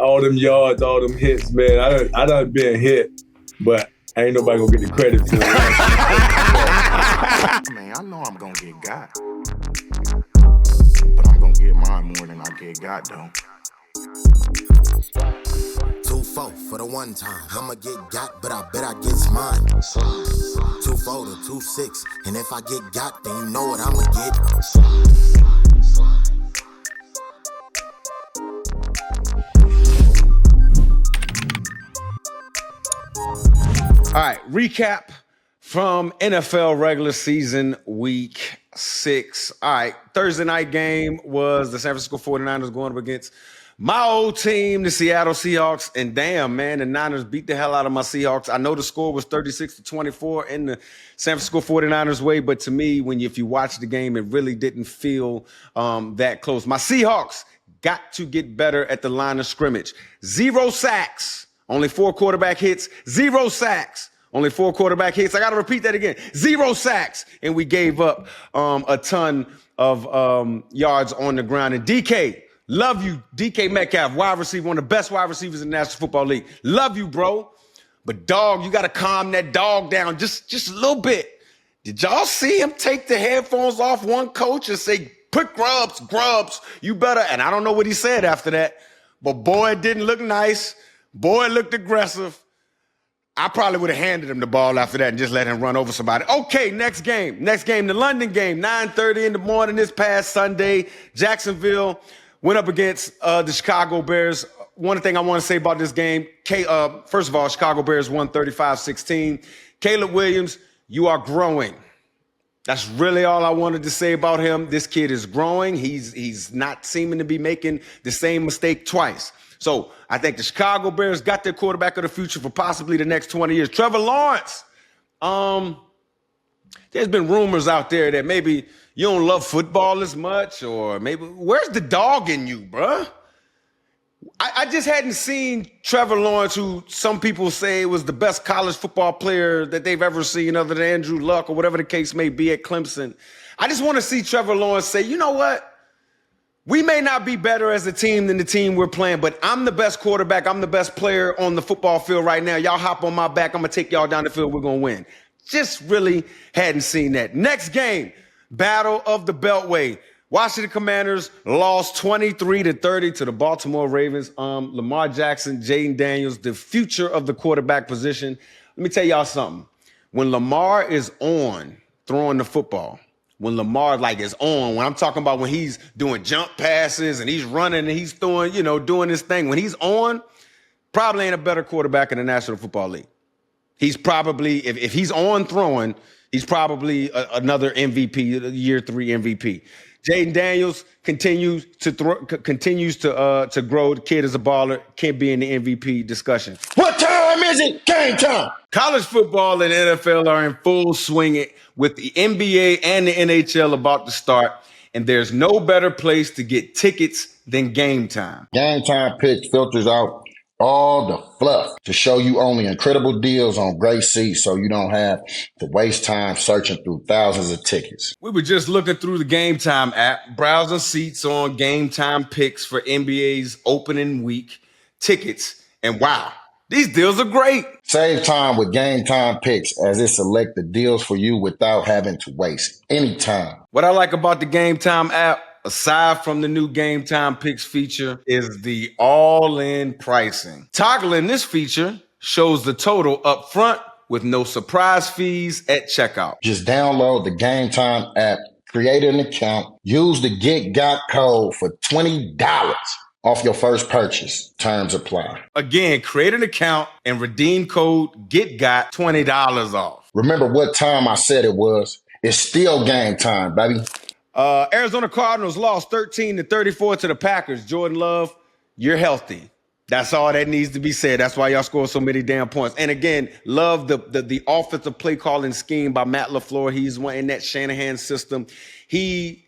all them yards, all them hits, man. I done been hit, but ain't nobody gonna get the credit for it. Man, I know I'm gonna get got, but I'm gonna get mine more than I get got, though. 2-4 for the one time. I'ma get got, but I bet I gets mine. 2-4 to 2-6, and if I get got, then you know what I'ma get. All right, recap from NFL regular season week 6. All right, Thursday night game was the San Francisco 49ers going up against my old team, the Seattle Seahawks. And damn, man, the Niners beat the hell out of my Seahawks. I know the score was 36-24 in the San Francisco 49ers way, but to me, if you watch the game, it really didn't feel that close. My Seahawks got to get better at the line of scrimmage. 0 sacks. Only 4 quarterback hits, 0 sacks. Only 4 quarterback hits. I got to repeat that again. 0 sacks. And we gave up a ton of yards on the ground. And DK, love you. DK Metcalf, wide receiver, one of the best wide receivers in the National Football League. Love you, bro. But, dog, you got to calm that dog down just a little bit. Did y'all see him take the headphones off one coach and say, put Grubbs, you better. And I don't know what he said after that. But, boy, it didn't look nice. Boy, it looked aggressive. I probably would have handed him the ball after that and just let him run over somebody. Okay, next game, the London game, 9:30 in the morning this past Sunday. Jacksonville went up against the Chicago Bears. One thing I want to say about this game, first of all, Chicago Bears won 35-16. Caleb Williams, you are growing. That's really all I wanted to say about him. This kid is growing. He's not seeming to be making the same mistake twice. So I think the Chicago Bears got their quarterback of the future for possibly the next 20 years. Trevor Lawrence. There's been rumors out there that maybe you don't love football as much, or maybe where's the dog in you, bruh? I just hadn't seen Trevor Lawrence, who some people say was the best college football player that they've ever seen other than Andrew Luck or whatever the case may be at Clemson. I just want to see Trevor Lawrence say, you know what? We may not be better as a team than the team we're playing, but I'm the best quarterback. I'm the best player on the football field right now. Y'all hop on my back. I'm going to take y'all down the field. We're going to win. Just really hadn't seen that. Next game, Battle of the Beltway. Washington Commanders lost 23-30 to the Baltimore Ravens. Lamar Jackson, Jaden Daniels, the future of the quarterback position. Let me tell y'all something. When Lamar is on throwing the football, when Lamar is on, when I'm talking about when he's doing jump passes and he's running and he's throwing, doing this thing, when he's on, probably ain't a better quarterback in the National Football League. He's probably, if he's on throwing, he's probably another MVP, year 3 MVP. Jaden Daniels continues to grow. The kid is a baller. Can't be in the MVP discussion. What time is it? Game time. College football and NFL are in full swing with the NBA and the NHL about to start, and there's no better place to get tickets than Gametime. Gametime Picks filters out all the fluff to show you only incredible deals on great seats, so you don't have to waste time searching through thousands of tickets. We were just looking through the Gametime app, browsing seats on Gametime Picks for NBA's opening week tickets, and wow, these deals are great. Save time with Gametime Picks as it select the deals for you without having to waste any time. What I like about the Gametime app, aside from the new Gametime Picks feature, is the all-in pricing. Toggling this feature shows the total up front with no surprise fees at checkout. Just download the Gametime app, create an account, use the Get Got code for $20 off your first purchase. Terms apply. Again, create an account and redeem code GETGOT, $20 off. Remember what time I said it was. It's still game time, baby. Arizona Cardinals lost 13-34 to the Packers. Jordan Love, you're healthy. That's all that needs to be said. That's why y'all scored so many damn points. And again, love the offensive play calling scheme by Matt LaFleur. He's in that Shanahan system. He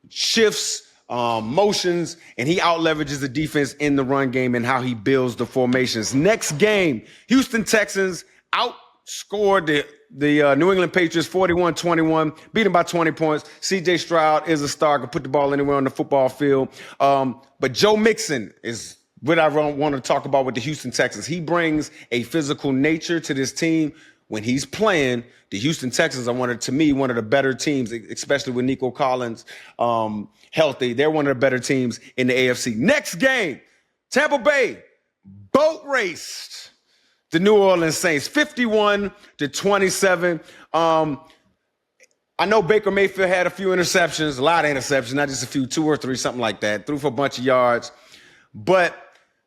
shifts motions, and he out-leverages the defense in the run game and how he builds the formations. Next game, Houston Texans outscored the New England Patriots 41-21, beat them by 20 points. C.J. Stroud is a star, can put the ball anywhere on the football field. But Joe Mixon is what I want to talk about with the Houston Texans. He brings a physical nature to this team. When he's playing, the Houston Texans are one of the better teams, especially with Nico Collins healthy. They're one of the better teams in the AFC. Next game, Tampa Bay boat raced the New Orleans Saints, 51-27. I know Baker Mayfield had a few interceptions, a lot of interceptions, not just a few, 2 or 3, something like that. Threw for a bunch of yards. But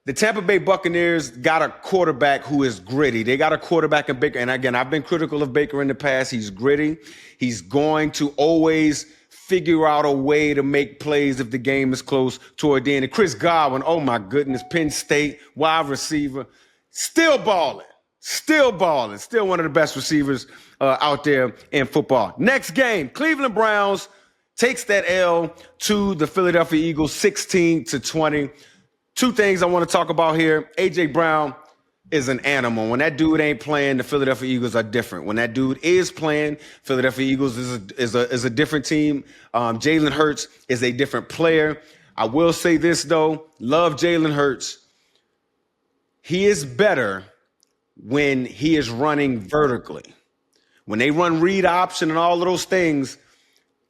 the Tampa Bay Buccaneers got a quarterback who is gritty. They got a quarterback in Baker. And again, I've been critical of Baker in the past. He's gritty. He's going to always figure out a way to make plays if the game is close toward the end. And Chris Godwin, oh my goodness, Penn State, wide receiver, still balling. Still one of the best receivers out there in football. Next game, Cleveland Browns takes that L to the Philadelphia Eagles, 16-20. 2 things I want to talk about here. A.J. Brown is an animal. When that dude ain't playing, the Philadelphia Eagles are different. When that dude is playing, Philadelphia Eagles is a different team. Jalen Hurts is a different player. I will say this, though. Love Jalen Hurts. He is better when he is running vertically. When they run read option and all of those things,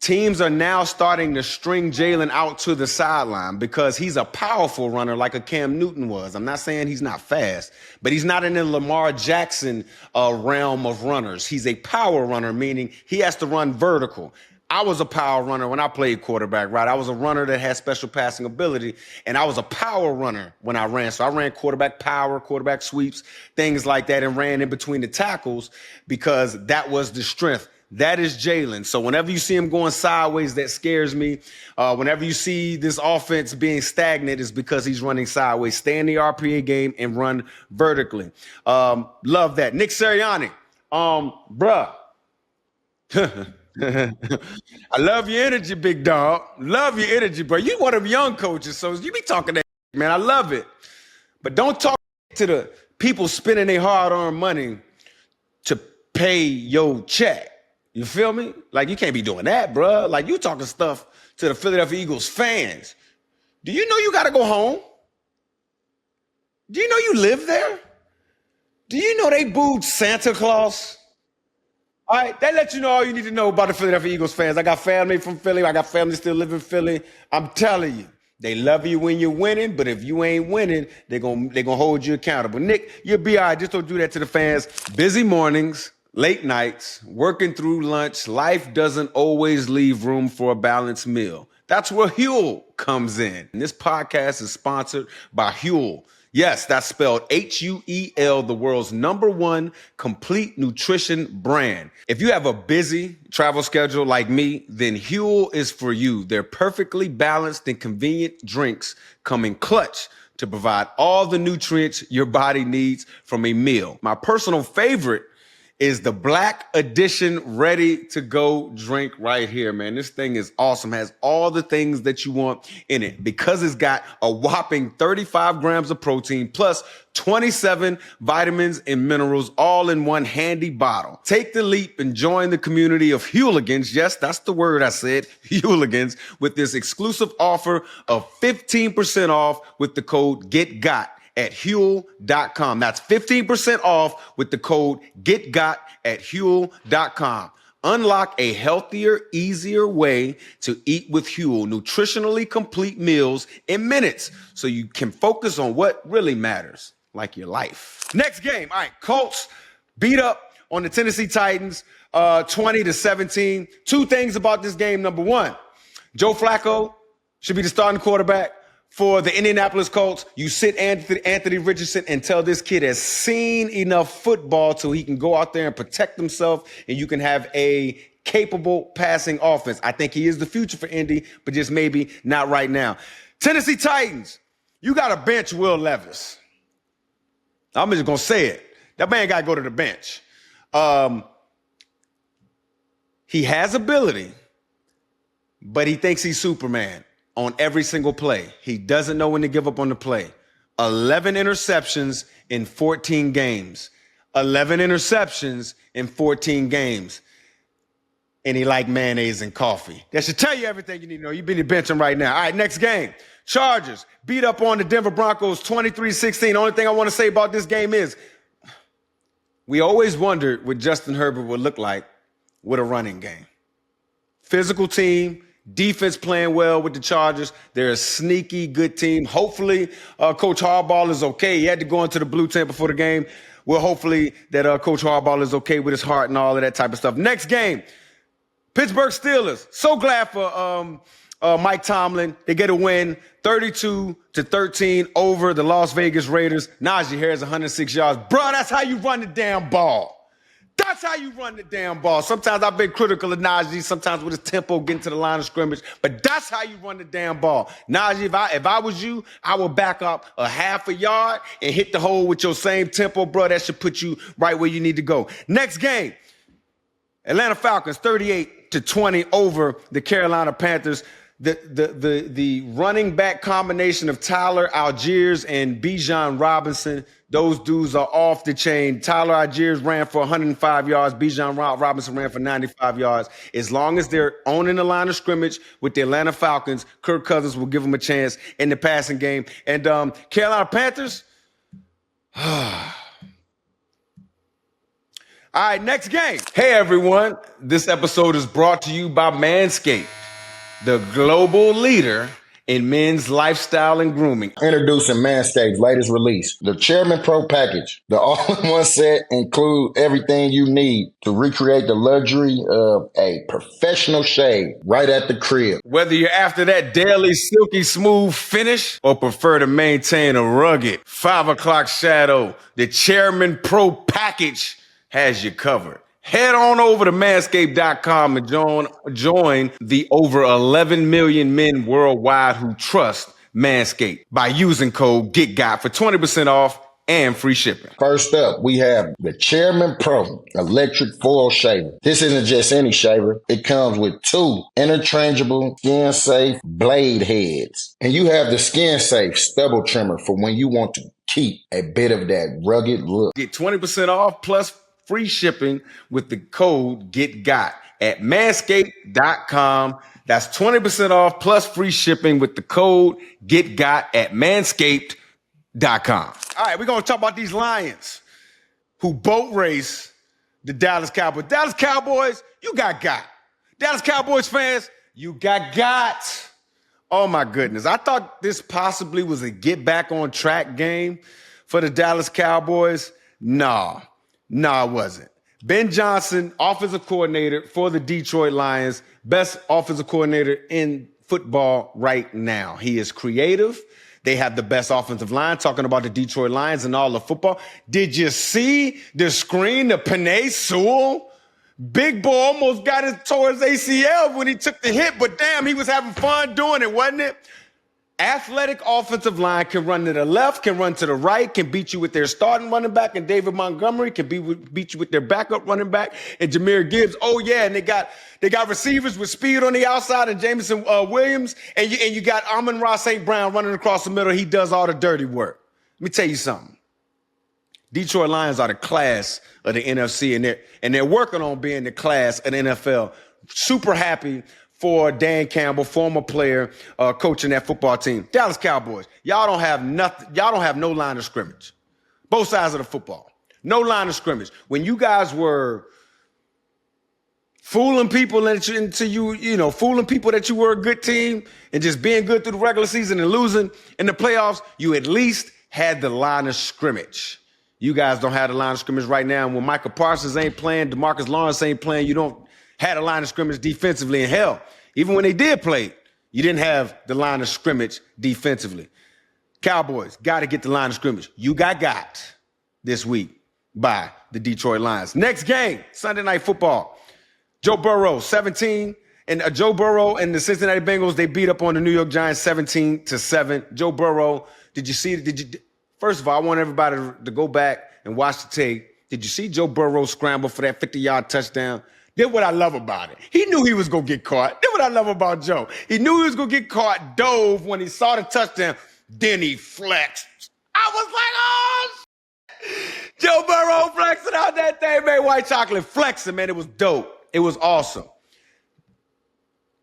teams are now starting to string Jalen out to the sideline because he's a powerful runner like a Cam Newton was. I'm not saying he's not fast, but he's not in the Lamar Jackson realm of runners. He's a power runner, meaning he has to run vertical. I was a power runner when I played quarterback, right? I was a runner that had special passing ability, and I was a power runner when I ran. So I ran quarterback power, quarterback sweeps, things like that, and ran in between the tackles because that was the strength. That is Jalen. So whenever you see him going sideways, that scares me. Whenever you see this offense being stagnant, it's because he's running sideways. Stay in the RPA game and run vertically. Love that. Nick Sirianni, bruh. I love your energy, big dog. Love your energy, bro. You one of them young coaches, so you be talking that, man. I love it. But don't talk to the people spending their hard-earned money to pay your check. You feel me? Like, you can't be doing that, bro. Like, you talking stuff to the Philadelphia Eagles fans. Do you know you got to go home? Do you know you live there? Do you know they booed Santa Claus? All right, that lets you know all you need to know about the Philadelphia Eagles fans. I got family from Philly. I got family still live in Philly. I'm telling you, they love you when you're winning, but if you ain't winning, they're gonna hold you accountable. Nick, you'll be all right. Just don't do that to the fans. Busy mornings, late nights, working through lunch. Life doesn't always leave room for a balanced meal. That's where Huel comes in. And this podcast is sponsored by Huel. Yes, that's spelled Huel, the world's #1 complete nutrition brand. If you have a busy travel schedule like me, then Huel is for you. Their perfectly balanced and convenient drinks come in clutch to provide all the nutrients your body needs from a meal. My personal favorite is the Black Edition ready-to-go drink right here, man. This thing is awesome. Has all the things that you want in it because it's got a whopping 35 grams of protein plus 27 vitamins and minerals all in one handy bottle. Take the leap and join the community of Hooligans. Yes, that's the word I said, Hooligans, with this exclusive offer of 15% off with the code GETGOT at Huel.com. That's 15% off with the code GETGOT at Huel.com. Unlock a healthier, easier way to eat with Huel. Nutritionally complete meals in minutes so you can focus on what really matters, like your life. Next game. All right, Colts beat up on the Tennessee Titans 20-17. 2 things about this game. Number 1, Joe Flacco should be the starting quarterback for the Indianapolis Colts. You sit Anthony Richardson and tell this kid has seen enough football so he can go out there and protect himself, and you can have a capable passing offense. I think he is the future for Indy, but just maybe not right now. Tennessee Titans, you got to bench Will Levis. I'm just going to say it. That man got to go to the bench. He has ability, but he thinks he's Superman on every single play. He doesn't know when to give up on the play. 11 interceptions in 14 games. 11 interceptions in 14 games. And he like mayonnaise and coffee. That should tell you everything you need to know. You've been benching right now. All right, next game. Chargers beat up on the Denver Broncos 23-16. Only thing I want to say about this game is we always wondered what Justin Herbert would look like with a running game. Physical team, defense playing well with the Chargers. They're a sneaky good team. Hopefully, Coach Harbaugh is okay. He had to go into the blue tent before the game. Well, hopefully that Coach Harbaugh is okay with his heart and all of that type of stuff. Next game, Pittsburgh Steelers. So glad for Mike Tomlin. They get a win, 32-13 over the Las Vegas Raiders. Najee Harris, 106 yards. Bro, that's how you run the damn ball. That's how you run the damn ball. Sometimes I've been critical of Najee, sometimes with his tempo getting to the line of scrimmage, but that's how you run the damn ball. Najee, if I was you, I would back up a half a yard and hit the hole with your same tempo, bro. That should put you right where you need to go. Next game, Atlanta Falcons, 38-20 over the Carolina Panthers. The running back combination of Tyler Algiers and Bijan Robinson, those dudes are off the chain. Tyler Algiers ran for 105 yards. Bijan Robinson ran for 95 yards. As long as they're owning the line of scrimmage with the Atlanta Falcons, Kirk Cousins will give them a chance in the passing game. And Carolina Panthers, all right, next game. Hey, everyone. This episode is brought to you by Manscaped, the global leader in men's lifestyle and grooming. Introducing Manscaped's latest release, the Chairman Pro Package. The all-in-one set includes everything you need to recreate the luxury of a professional shave right at the crib. Whether you're after that daily silky smooth finish or prefer to maintain a rugged 5 o'clock shadow, the Chairman Pro Package has you covered. Head on over to manscaped.com and join the over 11 million men worldwide who trust Manscaped by using code GETGOT for 20% off and free shipping. First up, we have the Chairman Pro Electric Foil Shaver. This isn't just any shaver. It comes with 2 interchangeable skin-safe blade heads. And you have the skin-safe stubble trimmer for when you want to keep a bit of that rugged look. Get 20% off plus free shipping with the code GETGOT at manscaped.com. That's 20% off plus free shipping with the code GETGOT at manscaped.com. All right, we're going to talk about these Lions who boat race the Dallas Cowboys. Dallas Cowboys, you got. Dallas Cowboys fans, you got. Oh, my goodness. I thought this possibly was a get back on track game for the Dallas Cowboys. No, it wasn't. Ben Johnson, offensive coordinator for the Detroit Lions, best offensive coordinator in football right now. He is creative. They have the best offensive line, talking about the Detroit Lions and all the football. Did you see the screen, the Penei Sewell? Big boy almost got it towards ACL when he took the hit, but damn, he was having fun doing it, wasn't it? Athletic offensive line can run to the left, can run to the right, can beat you with their starting running back, and David Montgomery can beat you with their backup running back and Jahmyr Gibbs. Oh yeah, and they got receivers with speed on the outside and Jameson Williams, and you got Amon-Ra St. Brown running across the middle. He does all the dirty work. Let me tell you something. Detroit Lions are the class of the NFC, and they're working on being the class of the NFL. Super happy for Dan Campbell, former player, coaching that football team. Dallas Cowboys, y'all don't have nothing. Y'all don't have no line of scrimmage. Both sides of the football. No line of scrimmage. When you guys were fooling people fooling people that you were a good team and just being good through the regular season and losing in the playoffs, you at least had the line of scrimmage. You guys don't have the line of scrimmage right now. And when Michael Parsons ain't playing, DeMarcus Lawrence ain't playing, you don't had a line of scrimmage defensively. And hell, even when they did play, you didn't have the line of scrimmage defensively. Cowboys got to get the line of scrimmage. You got this week by the Detroit Lions. Next game, Sunday Night Football. Joe Burrow, 17. And Joe Burrow and the Cincinnati Bengals, they beat up on the New York Giants 17-7. Joe Burrow, first of all, I want everybody to go back and watch the tape. Did you see Joe Burrow scramble for that 50-yard touchdown? Did what I love about it. He knew he was going to get caught. Did what I love about Joe. He knew he was going to get caught, dove when he saw the touchdown. Then he flexed. I was like, oh, Joe Burrow flexing out that thing, man. White chocolate flexing, man. It was dope. It was awesome.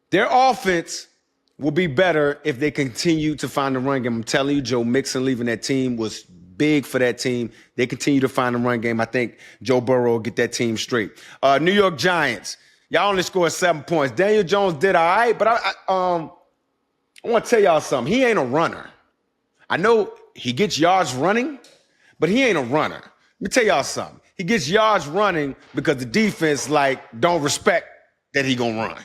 Their offense will be better if they continue to find the run game. I'm telling you, Joe Mixon leaving that team was big for that team. They continue to find the run game. I think Joe Burrow will get that team straight. New York Giants, y'all only scored 7 points. Daniel Jones did all right, but I want to tell y'all something. He ain't a runner. I know he gets yards running, but he ain't a runner. Let me tell y'all something. He gets yards running because the defense, don't respect that he gonna run.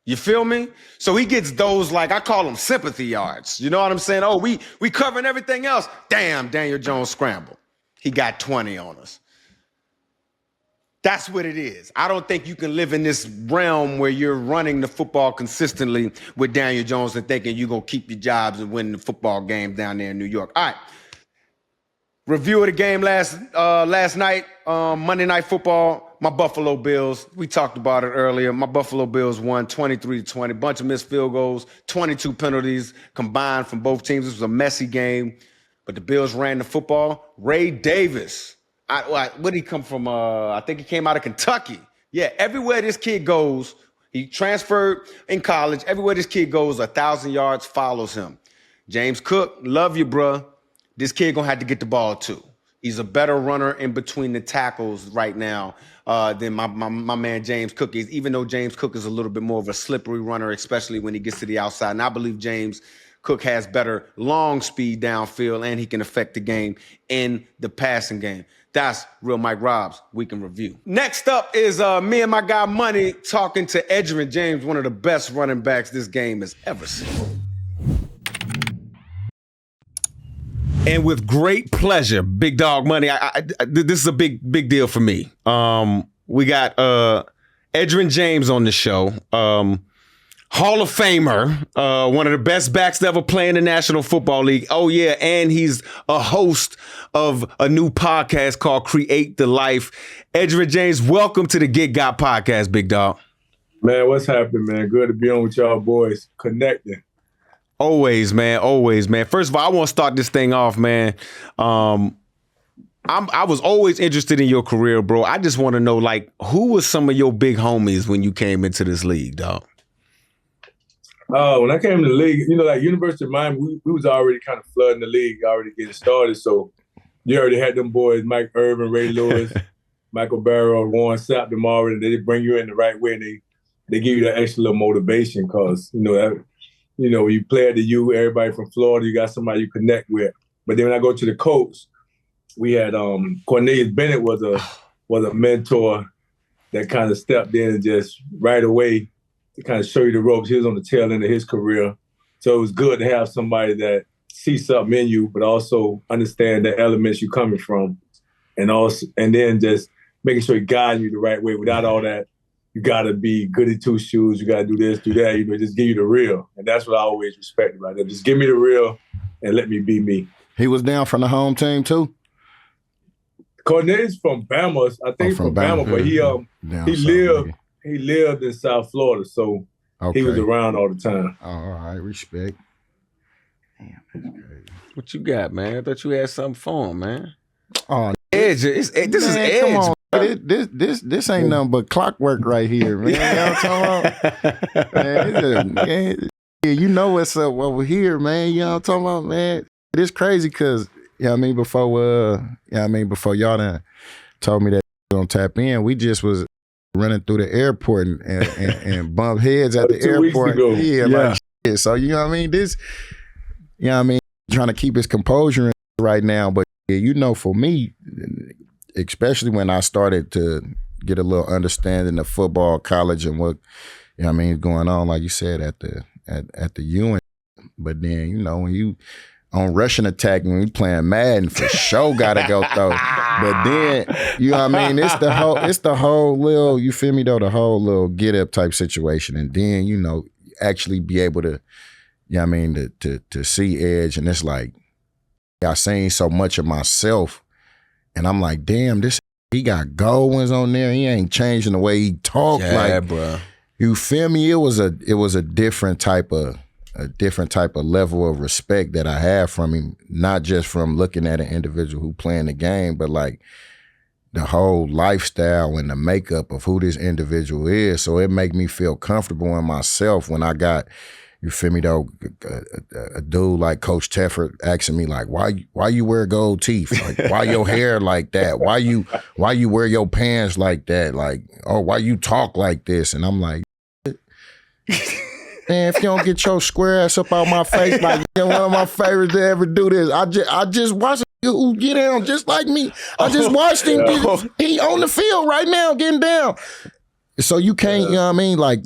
You feel me? So he gets those, I call them sympathy yards. You know what I'm saying? Oh, we covering everything else. Damn, Daniel Jones scrambled. He got 20 on us. That's what it is. I don't think you can live in this realm where you're running the football consistently with Daniel Jones and thinking you're going to keep your jobs and win the football game down there in New York. All right. Review of the game last night, Monday Night Football. My Buffalo Bills, we talked about it earlier. My Buffalo Bills won 23-20. Bunch of missed field goals, 22 penalties combined from both teams. This was a messy game, but the Bills ran the football. Ray Davis, where did he come from? I think he came out of Kentucky. Yeah, everywhere this kid goes, he transferred in college. Everywhere this kid goes, 1,000 yards follows him. James Cook, love you, bruh. This kid gonna have to get the ball too. He's a better runner in between the tackles right now than my man James Cook is, even though James Cook is a little bit more of a slippery runner, especially when he gets to the outside. And I believe James Cook has better long speed downfield, and he can affect the game in the passing game. That's Real Mike Robbs Week in Review. Next up is me and my guy Money talking to Edgerrin James, one of the best running backs this game has ever seen. And with great pleasure, Big Dog Money, this is a big deal for me. We got Edgerrin James on the show, Hall of Famer, one of the best backs to ever play in the National Football League. Oh, yeah, and he's a host of a new podcast called Create the Life. Edgerrin James, welcome to the Get Got podcast, Big Dog. Man, what's happening, man? Good to be on with y'all boys, connecting. Always, man. Always, man. First of all, I want to start this thing off, man. I was always interested in your career, bro. I just want to know, who was some of your big homies when you came into this league, dog? When I came to the league, University of Miami, we was already kind of flooding the league, already getting started. So you already had them boys, Mike Irvin, Ray Lewis, Michael Barrow, Warren Sapp, them already. They bring you in the right way, and they give you that extra little motivation because, when you play at the U, everybody from Florida, you got somebody you connect with. But then when I go to the Colts, we had Cornelius Bennett was a mentor that kind of stepped in and just right away to kind of show you the ropes. He was on the tail end of his career. So it was good to have somebody that sees something in you, but also understand the elements you're coming from. And then just making sure he guides you the right way without all that. You got to be good at two shoes. You got to do this, do that. Just give you the real. And that's what I always respected right there. Just give me the real and let me be me. He was down from the home team too? Cornelius from Bama. I think from Bama, but he lived in South Florida, so he was around all the time. Oh, all right, respect. Damn, that's crazy. What you got, man? I thought you had something for him, man. Oh, Edge. This is Edge. Come on. This ain't nothing but clockwork right here, man. You know what I'm talking about? Man, you know what's up over here, man. You know what I'm talking about, man? It's crazy because, before y'all done told me that gonna tap in, we just was running through the airport and bump heads at the airport. Yeah, like shit. So, you know what I mean? This, trying to keep his composure right now. But, for me, especially when I started to get a little understanding of football, college, and what going on, like you said, at the UN. But then, when you on rushing attack, when we playing Madden, for sure gotta go throw. But then, it's the whole little, you feel me though, the whole little get up type situation. And then, actually be able to, to see Edge, and it's like, I seen so much of myself. And I'm like, damn, he got gold ones on there. He ain't changing the way he talk. Yeah, bro. You feel me? It was a different type of level of respect that I have from him, not just from looking at an individual who playing the game, but like the whole lifestyle and the makeup of who this individual is. So it make me feel comfortable in myself when I got, You feel me though? A dude like Coach Tefford asking me like, why you wear gold teeth? Like, why your hair like that? Why you wear your pants like that? Like, oh, why you talk like this? And I'm like, man, if you don't get your square ass up out my face, like you're one of my favorites to ever do this. I just watched him who get down just like me. I just watched him. He on the field right now getting down. So you can't, you know what I mean? Like,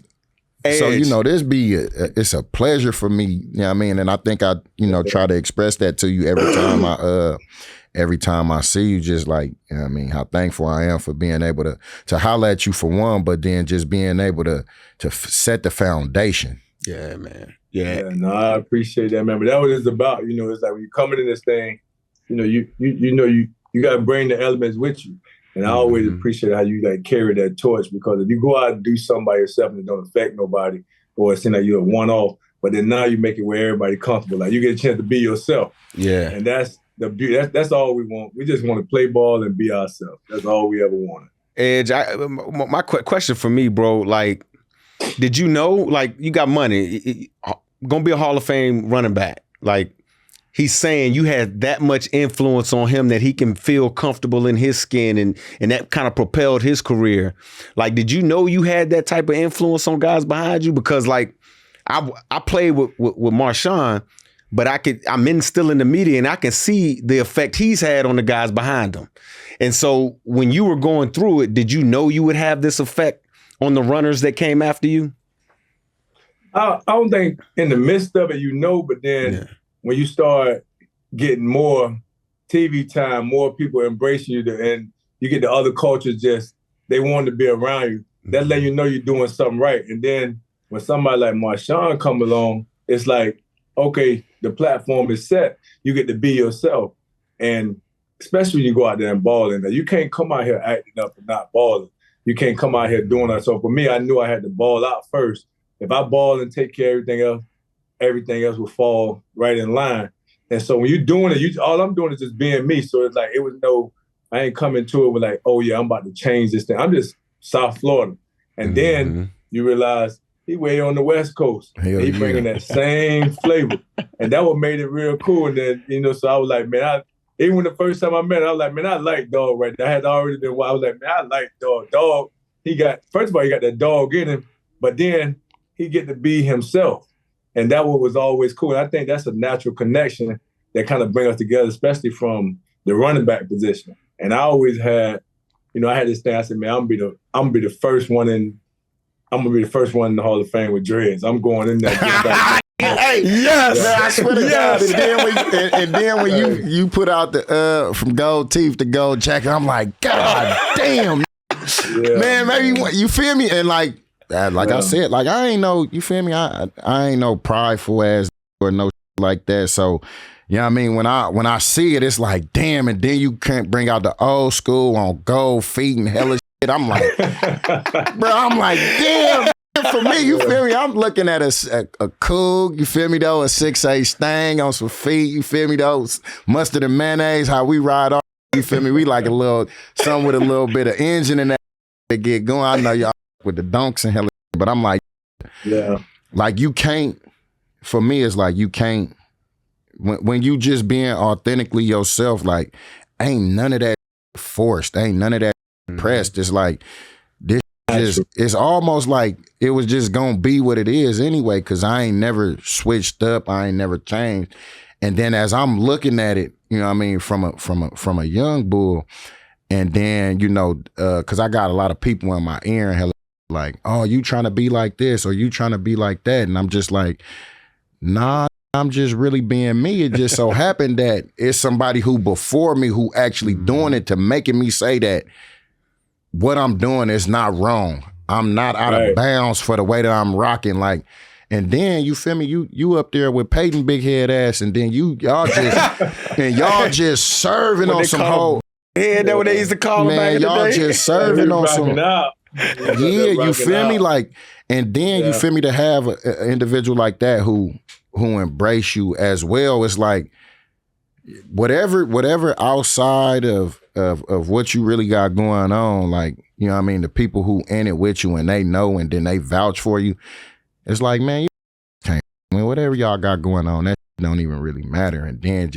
Edge. So, you know, it's a pleasure for me, you know what I mean? And I think I, you know, try to express that to you every time I see you, just like, you know what I mean, how thankful I am for being able to holler at you for one, but then just being able to set the foundation. Yeah, man. Yeah, no, I appreciate that, man. But that's what it's about. You know, it's like when you're coming in this thing, you know, you got to bring the elements with you. And I always appreciate how you like carry that torch, because if you go out and do something by yourself and it don't affect nobody, or it seems like you're a one-off, but then now you make it where everybody comfortable. Like you get a chance to be yourself. Yeah. And that's the beauty. That's all we want. We just want to play ball and be ourselves. That's all we ever wanted. Edge, my question for me, bro, like, did you know, like, you got money, gonna be a Hall of Fame running back. Like, he's saying you had that much influence on him that he can feel comfortable in his skin, and that kind of propelled his career. Like, did you know you had that type of influence on guys behind you? Because, like, I played with Marshawn, but I'm still in the media, and I can see the effect he's had on the guys behind him. And so when you were going through it, did you know you would have this effect on the runners that came after you? I don't think in the midst of it, you know, but then when you start getting more TV time, more people embracing you, and you get the other cultures they want to be around you, that let you know you're doing something right. And then when somebody like Marshawn come along, it's like, okay, the platform is set. You get to be yourself. And especially when you go out there and balling, you can't come out here acting up and not balling. You can't come out here doing that. So for me, I knew I had to ball out first. If I ball and take care of everything else will fall right in line. And so when you're doing it, all I'm doing is just being me. So it's like, I ain't coming to it with like, oh yeah, I'm about to change this thing. I'm just South Florida. And then you realize he way on the West Coast. He bringing that same flavor. And that what made it real cool. And then, you know, so I was like, man, even when the first time I met him, I was like, man, I like Dog right there. I had already been, I was like, man, I like Dog. Dog, first of all, he got that dog in him, but then he get to be himself. And that was always cool. And I think that's a natural connection that kind of bring us together, especially from the running back position. And I always had, you know, I had this thing. I said, man, I'm gonna be the first one in the Hall of Fame with dreads. I'm going in there. Hey, yes, man, I swear to God. And then when you put out the from gold teeth to gold jacket, I'm like, God damn, man, maybe you feel me? And like I said, like I ain't no, you feel me? I ain't no prideful ass or no like that. So, you know what I mean? When I see it, it's like, damn, and then you can't bring out the old school on gold feet and hella shit. I'm like, bro, I'm like, damn. For me, you feel me? I'm looking at a cool, you feel me though, a 6'8" Stang on some feet, you feel me though, mustard and mayonnaise, how we ride off, you feel me? We like something with a little bit of engine in that to get going. I know y'all with the dunks and hella, but I'm like, yeah, like you can't, for me, it's like you can't, when you just being authentically yourself, like ain't none of that forced, ain't none of that pressed. It's like, it's almost like it was just gonna be what it is anyway, because I ain't never switched up, I ain't never changed. And then as I'm looking at it, you know what I mean, from a young bull, and then, you know, because I got a lot of people in my ear and like, oh, you trying to be like this or you trying to be like that, and I'm just like, nah, I'm just really being me. It just so happened that it's somebody who before me who actually doing it to making me say that what I'm doing is not wrong. I'm not out of bounds for the way that I'm rocking. Like, and then you feel me? You up there with Peyton big head ass, and then y'all just serving on some whole. Yeah, that's what they used to call him back in the day. Y'all just serving on some. Yeah, you feel me? Like, and then you feel me to have an individual like that who embrace you as well. It's like whatever outside of what you really got going on, like, you know what I mean, the people who in it with you and they know and then they vouch for you, it's like, man, you can't whatever y'all got going on, that don't even really matter. And then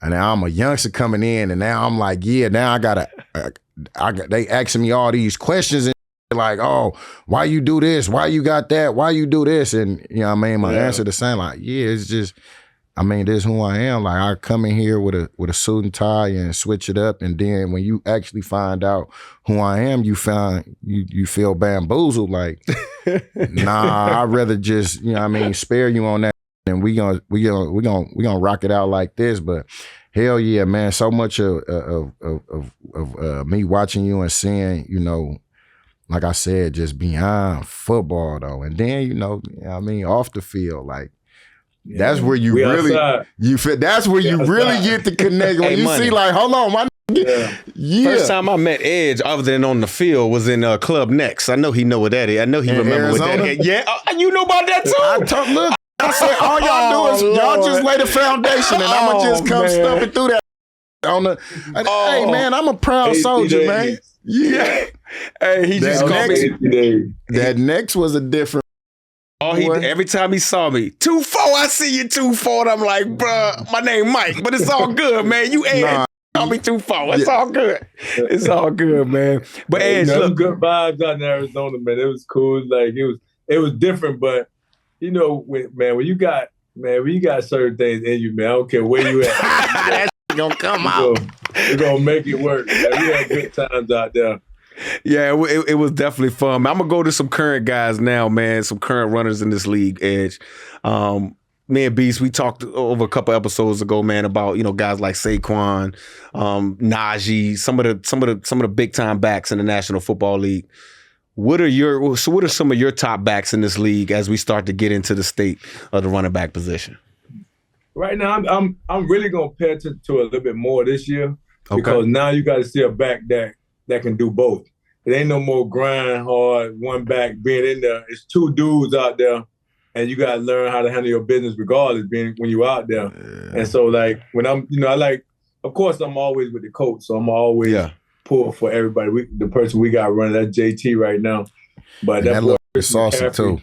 and now I'm a youngster coming in, and now I'm like, yeah, now they asking me all these questions and like, oh, why you do this? Why you got that? Why you do this? And you know what I mean? My answer the same, like, yeah, it's just, I mean, this is who I am. Like, I come in here with a suit and tie and switch it up, and then when you actually find out who I am, you feel bamboozled. Like, nah, I'd rather just, you know what I mean, spare you on that, and we gonna rock it out like this. But hell yeah, man, so much of me watching you and seeing, you know, like I said, just beyond football though, and then you know what I mean, off the field, like. That's where you really that's where you really get the connection. When you money. See, like, hold on, my First time I met Edge, other than on the field, was in Club Next. I know he know what that is. I know he remember what that is. Yeah, you know about that too. Look, I said all y'all do is y'all just lay the foundation, and I'ma just come stuffing through that. Hey man, I'm a proud soldier, man. Yeah. Hey, he just called me. That next was a different. Every time he saw me, 2-4, I see you 2-4. And I'm like, bruh, my name Mike, but it's all good, man. You Ed, call me 2-4. It's all good. It's all good, man. But Edge, look, good vibes out in Arizona, man. It was cool. Like it was different, but you know, when you got certain things in you, man. I don't care where you at. That gonna come out. We're gonna make it work. Man. We had good times out there. Yeah, it was definitely fun. I'm going to go to some current guys now, man, some current runners in this league, Edge. Me and Beast, we talked over a couple episodes ago, man, about, you know, guys like Saquon, Najee, some of the big time backs in the National Football League. What are some of your top backs in this league as we start to get into the state of the running back position? Right now, I'm really going to pay attention to a little bit more this year because now you got to see a back that can do both. It ain't no more grind hard, one back being in there. It's two dudes out there, and you got to learn how to handle your business regardless when you're out there. Yeah. And so, like, when I'm, you know, of course, I'm always with the coach, so I'm always pull for everybody. The person we got running, that's JT right now. But that boy is saucy too.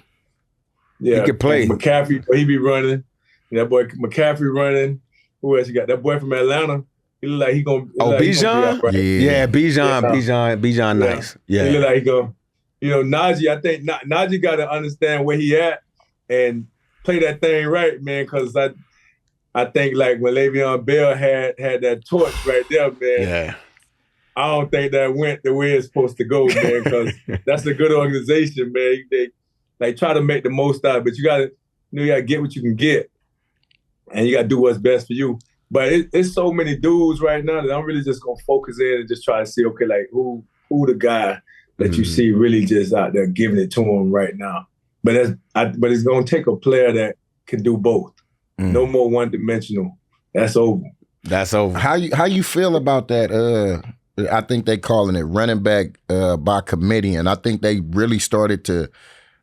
Yeah, he can play. McCaffrey, he be running. And that boy McCaffrey running. Who else you got? That boy from Atlanta. He look like he gonna. Bijan? Right. Yeah, Bijan, nice. Yeah, he look like he go. You know, Najee. I think Najee got to understand where he at and play that thing right, man. Because I think like when Le'Veon Bell had that torch right there, man. Yeah. I don't think that went the way it's supposed to go, man. Because that's a good organization, man. They try to make the most out of it, but you gotta get what you can get, and you gotta do what's best for you. But it's so many dudes right now that I'm really just gonna focus in and just try to see, okay, like who the guy that you see really just out there giving it to him right now. But it's gonna take a player that can do both. No more one dimensional. That's over. That's over. How you feel about that? I think they calling it running back by committee, and I think they really started to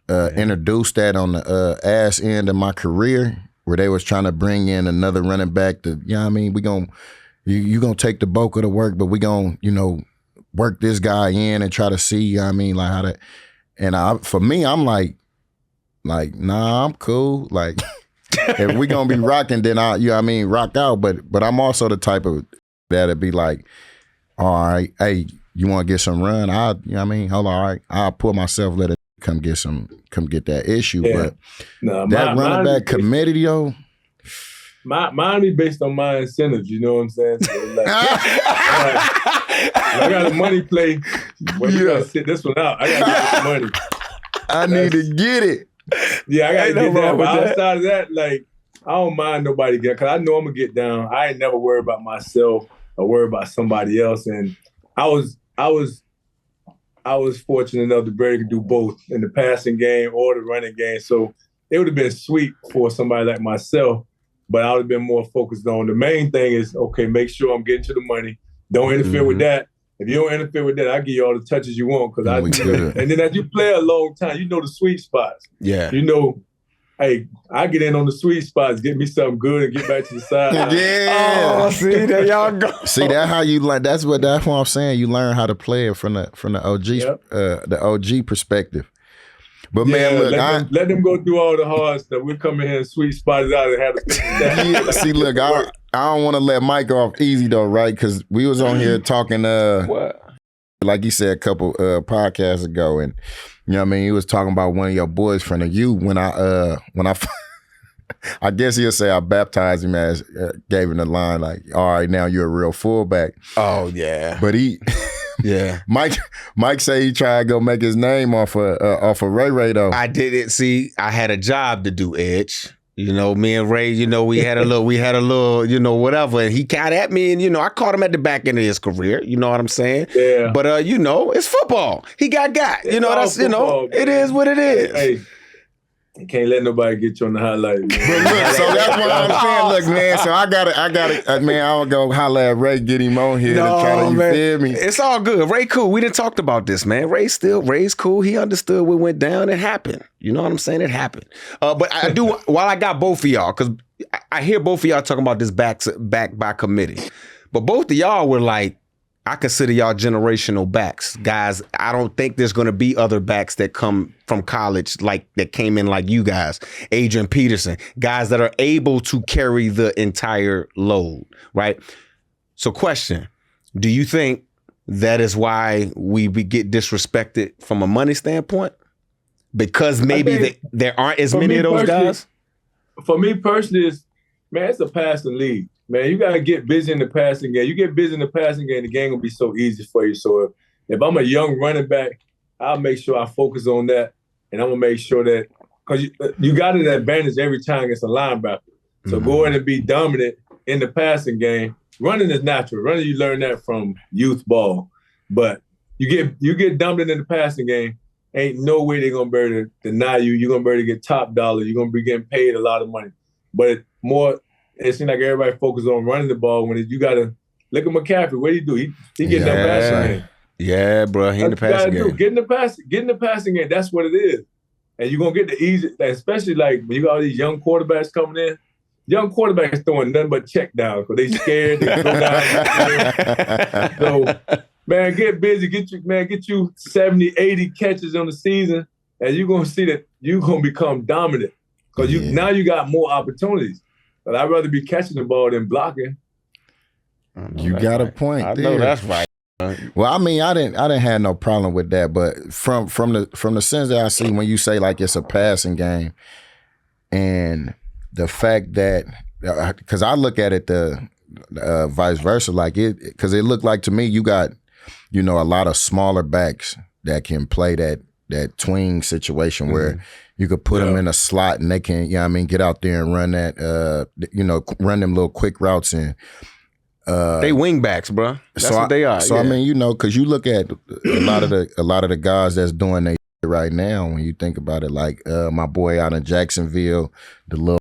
introduce that on the ass end of my career, where they was trying to bring in another running back to, you know what I mean, you gonna take the bulk of the work, but we gonna, you know, work this guy in and try to see, you know what I mean, like how to, and for me, I'm like, nah, I'm cool. Like, if we gonna be rocking, then you know what I mean, rock out. But I'm also the type of that'd be like, all right, hey, you want to get some run? You know what I mean, hold on, all right, I'll pull myself, let it come get that issue. Yeah. But that running back committee, yo. Mine be based on my incentives, you know what I'm saying? So like, I got a money play. Well, you gotta sit this one out. I gotta get the money. I need to get it. Yeah, I gotta get that. But outside of that, like, I don't mind nobody getting, because I know I'm gonna get down. I ain't never worried about myself or worried about somebody else. And I was fortunate enough to be able to do both in the passing game or the running game. So it would have been sweet for somebody like myself, but I would have been more focused on the main thing is, okay, make sure I'm getting to the money. Don't interfere with that. If you don't interfere with that, I give you all the touches you want. And then as you play a long time, you know the sweet spots. Yeah. You know, hey, I get in on the sweet spots, get me something good, and get back to the side. Yeah. Oh, see, there y'all go. See, that's how you learn. That's what I'm saying. You learn how to play it from the OG, the OG perspective. But man, look, let them go through all the hard stuff. We'll come in here and sweet spot it out and have yeah, see, look, I don't want to let Mike off easy though, right? Because we was on here talking, what? Like you said a couple podcasts ago, and you know what I mean. He was talking about one of your boys from the U. When I I guess he'll say I baptized him as gave him the line like, all right, now you're a real fullback. Oh yeah, but he. Yeah, Mike say he tried to go make his name off of Ray though. I didn't see. I had a job to do, Edge. You know, me and Ray. You know, we had a little. You know, whatever. And he got at me, and you know, I caught him at the back end of his career. You know what I'm saying? Yeah. But you know, it's football. He got. You know, that's football, it is what it is. Hey. You can't let nobody get you on the highlight, man. But look, so that's what I'm saying. Look, man, so I got man, I'll go holler at Ray, get him on here and try to, you feel me? It's all good. Ray cool. We didn't talk about this, man. Ray's cool. He understood what went down. It happened. You know what I'm saying? It happened. But I do, while I got both of y'all, because I hear both of y'all talking about this back by committee. But both of y'all were like, I consider y'all generational backs. Guys, I don't think there's going to be other backs that come from college like that came in like you guys. Adrian Peterson, guys that are able to carry the entire load, right? So question, do you think that is why we get disrespected from a money standpoint? Because maybe there aren't as many of those guys? For me personally, it's a passing league. Man, you got to get busy in the passing game. You get busy in the passing game, the game will be so easy for you. So if I'm a young running back, I'll make sure I focus on that. And I'm going to make sure that – because you got an advantage every time against a linebacker. So go in and be dominant in the passing game. Running is natural. Running, you learn that from youth ball. But you get dominant in the passing game, ain't no way they're going to be able to deny you. You're going to be able to get top dollar. You're going to be getting paid a lot of money. But it seems like everybody focuses on running the ball when you got to look at McCaffrey. What do you do? He getting that passing game. Yeah, bro. He in the passing game. Get in the passing game. That's what it is. And you're going to get the easy, especially like when you got all these young quarterbacks coming in. Young quarterbacks throwing nothing but check down because they scared. They go down. So, man, get busy. Get you 70, 80 catches on the season, and you're going to see that you're going to become dominant because now you got more opportunities. But I'd rather be catching the ball than blocking. You got a point. I know that's right. Well, I mean, I didn't have no problem with that, but from the sense that I see when you say like it's a passing game, and the fact that because I look at it the vice versa, like because it looked like to me you got a lot of smaller backs that can play that tween situation where you could put them in a slot and they can, get out there and run that, run them little quick routes in. They wing backs, bro. That's what they are. So, I mean, because you look at a lot of the guys that's doing their right now, when you think about it, like my boy out in Jacksonville, the little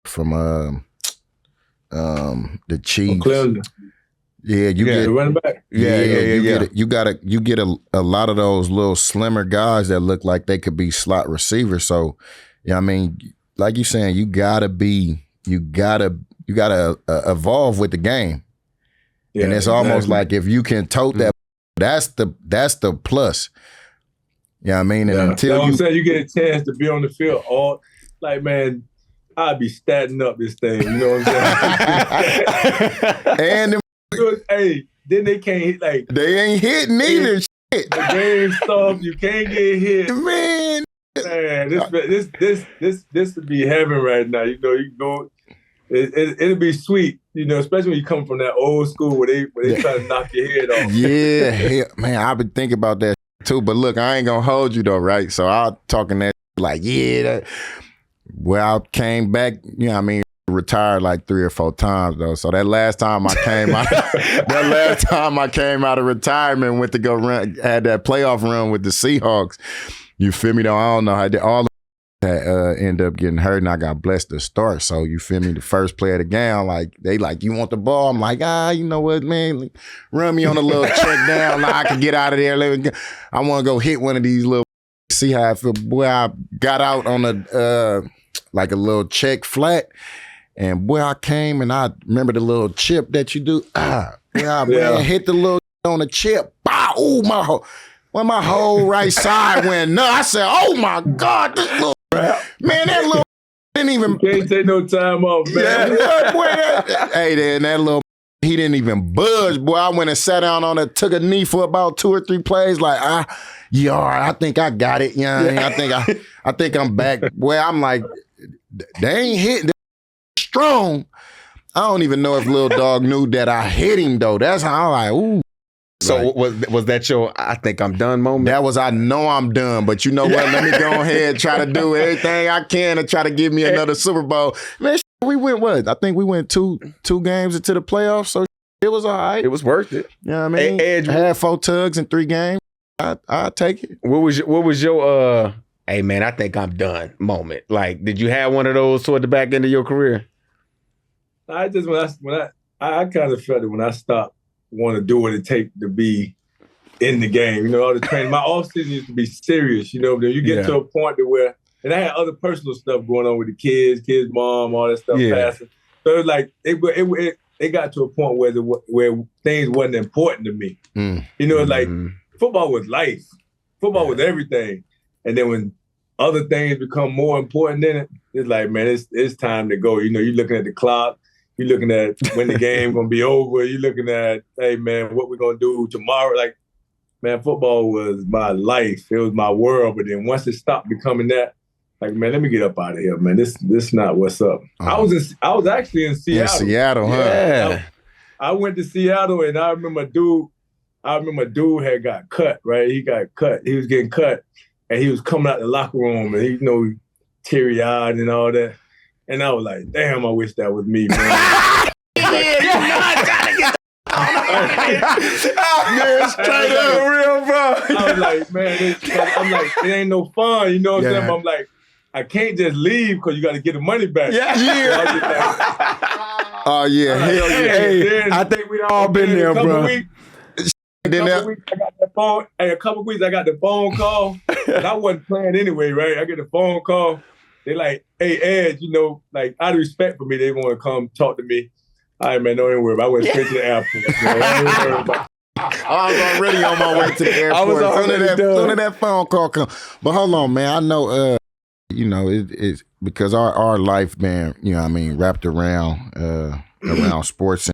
from the Chiefs. Yeah, you get running back. You get a lot of those little slimmer guys that look like they could be slot receivers. So, I mean, like you're saying, you gotta evolve with the game. Yeah, and it's almost like if you can tote that, that's the plus. You know what I mean? And until I'm saying you get a chance to be on the field man, I'd be statting up this thing. You know what I'm saying? And hey, then they can't hit they ain't hitting either. Shit. The game stops. You can't get hit. Man, this would be heaven right now. You go. It'll be sweet. Especially when you come from that old school where they try to knock your head off. Yeah, man, I've been thinking about that too. But look, I ain't gonna hold you though, right? So I'm talking that I came back. Retired like 3 or 4 times though. So that last time I came out, of retirement, went to go run, had that playoff run with the Seahawks. You feel me though? I don't know how all that end up getting hurt, and I got blessed to start. So you feel me? The first play of the game, they you want the ball? I'm like, you know what, man? Run me on a little check down. I can get out of there. I want to go hit one of these little. See how I feel. Boy, I got out on a a little check flat. And boy, I came and I remember the little chip that you do. I hit the little on the chip. Bow! Ooh, When my whole right side went nuts, I said, "Oh my God, this little man, that little didn't even can't take no time off, man." Yeah, boy, hey, then that little he didn't even budge, boy. I went and sat down on it, took a knee for about 2 or 3 plays. Like, yeah, all right, I think I got it. You know what I mean? I think I'm back. Boy, I'm like, they ain't hitting strong. I don't even know if little dog knew that I hit him though. That's how I'm like, ooh. So was that your I think I'm done moment? That was I know I'm done, but you know what? Let me go ahead and try to do everything I can to try to give me another Super Bowl. Man, we went what? I think we went two games into the playoffs, so it was all right. It was worth it. You know what I mean? I had 4 tugs in 3 games. I'll take it. What was your hey man, I think I'm done moment? Like, did you have one of those toward the back end of your career? I just I kind of felt it when I stopped want to do what it takes to be in the game. You know, all the training. My offseason used to be serious, you know, but then you get to a point to where, and I had other personal stuff going on with the kids, mom, all that stuff passing. So it was like, it got to a point where things wasn't important to me. You know, it's like football was life. Football was everything. And then when other things become more important than it, it's like, man, it's time to go. You know, you're looking at the clock. You're looking at when the game gonna be over. You're looking at, hey man, what we gonna do tomorrow? Like, man, football was my life. It was my world. But then once it stopped becoming that, like, man, let me get up out of here, man. This not what's up. I was actually in Seattle. In Seattle, huh? Yeah. I went to Seattle, and I remember dude had got cut. Right, he got cut. He was getting cut, and he was coming out the locker room, and he, you know, teary-eyed and all that. And I was like, damn, I wish that was me, man. Man, straight up, real, bro. I was like, man, it ain't no fun, you know what I'm saying? But I'm like, I can't just leave because you got to get the money back. Yeah. Oh, yeah, hell yeah. Hey, I think we all been there, bro. A couple weeks, I got the phone call. And I wasn't playing anyway, right? I get the phone call. They like, hey, Ed, you know, like, out of respect for me, they want to come talk to me. All right, man, don't even worry about it. I went straight to the airport. I was already on my way to the airport. I was already soon as that phone call come. But hold on, man. I know, you know, it's because our life, man, you know what I mean, wrapped around sports.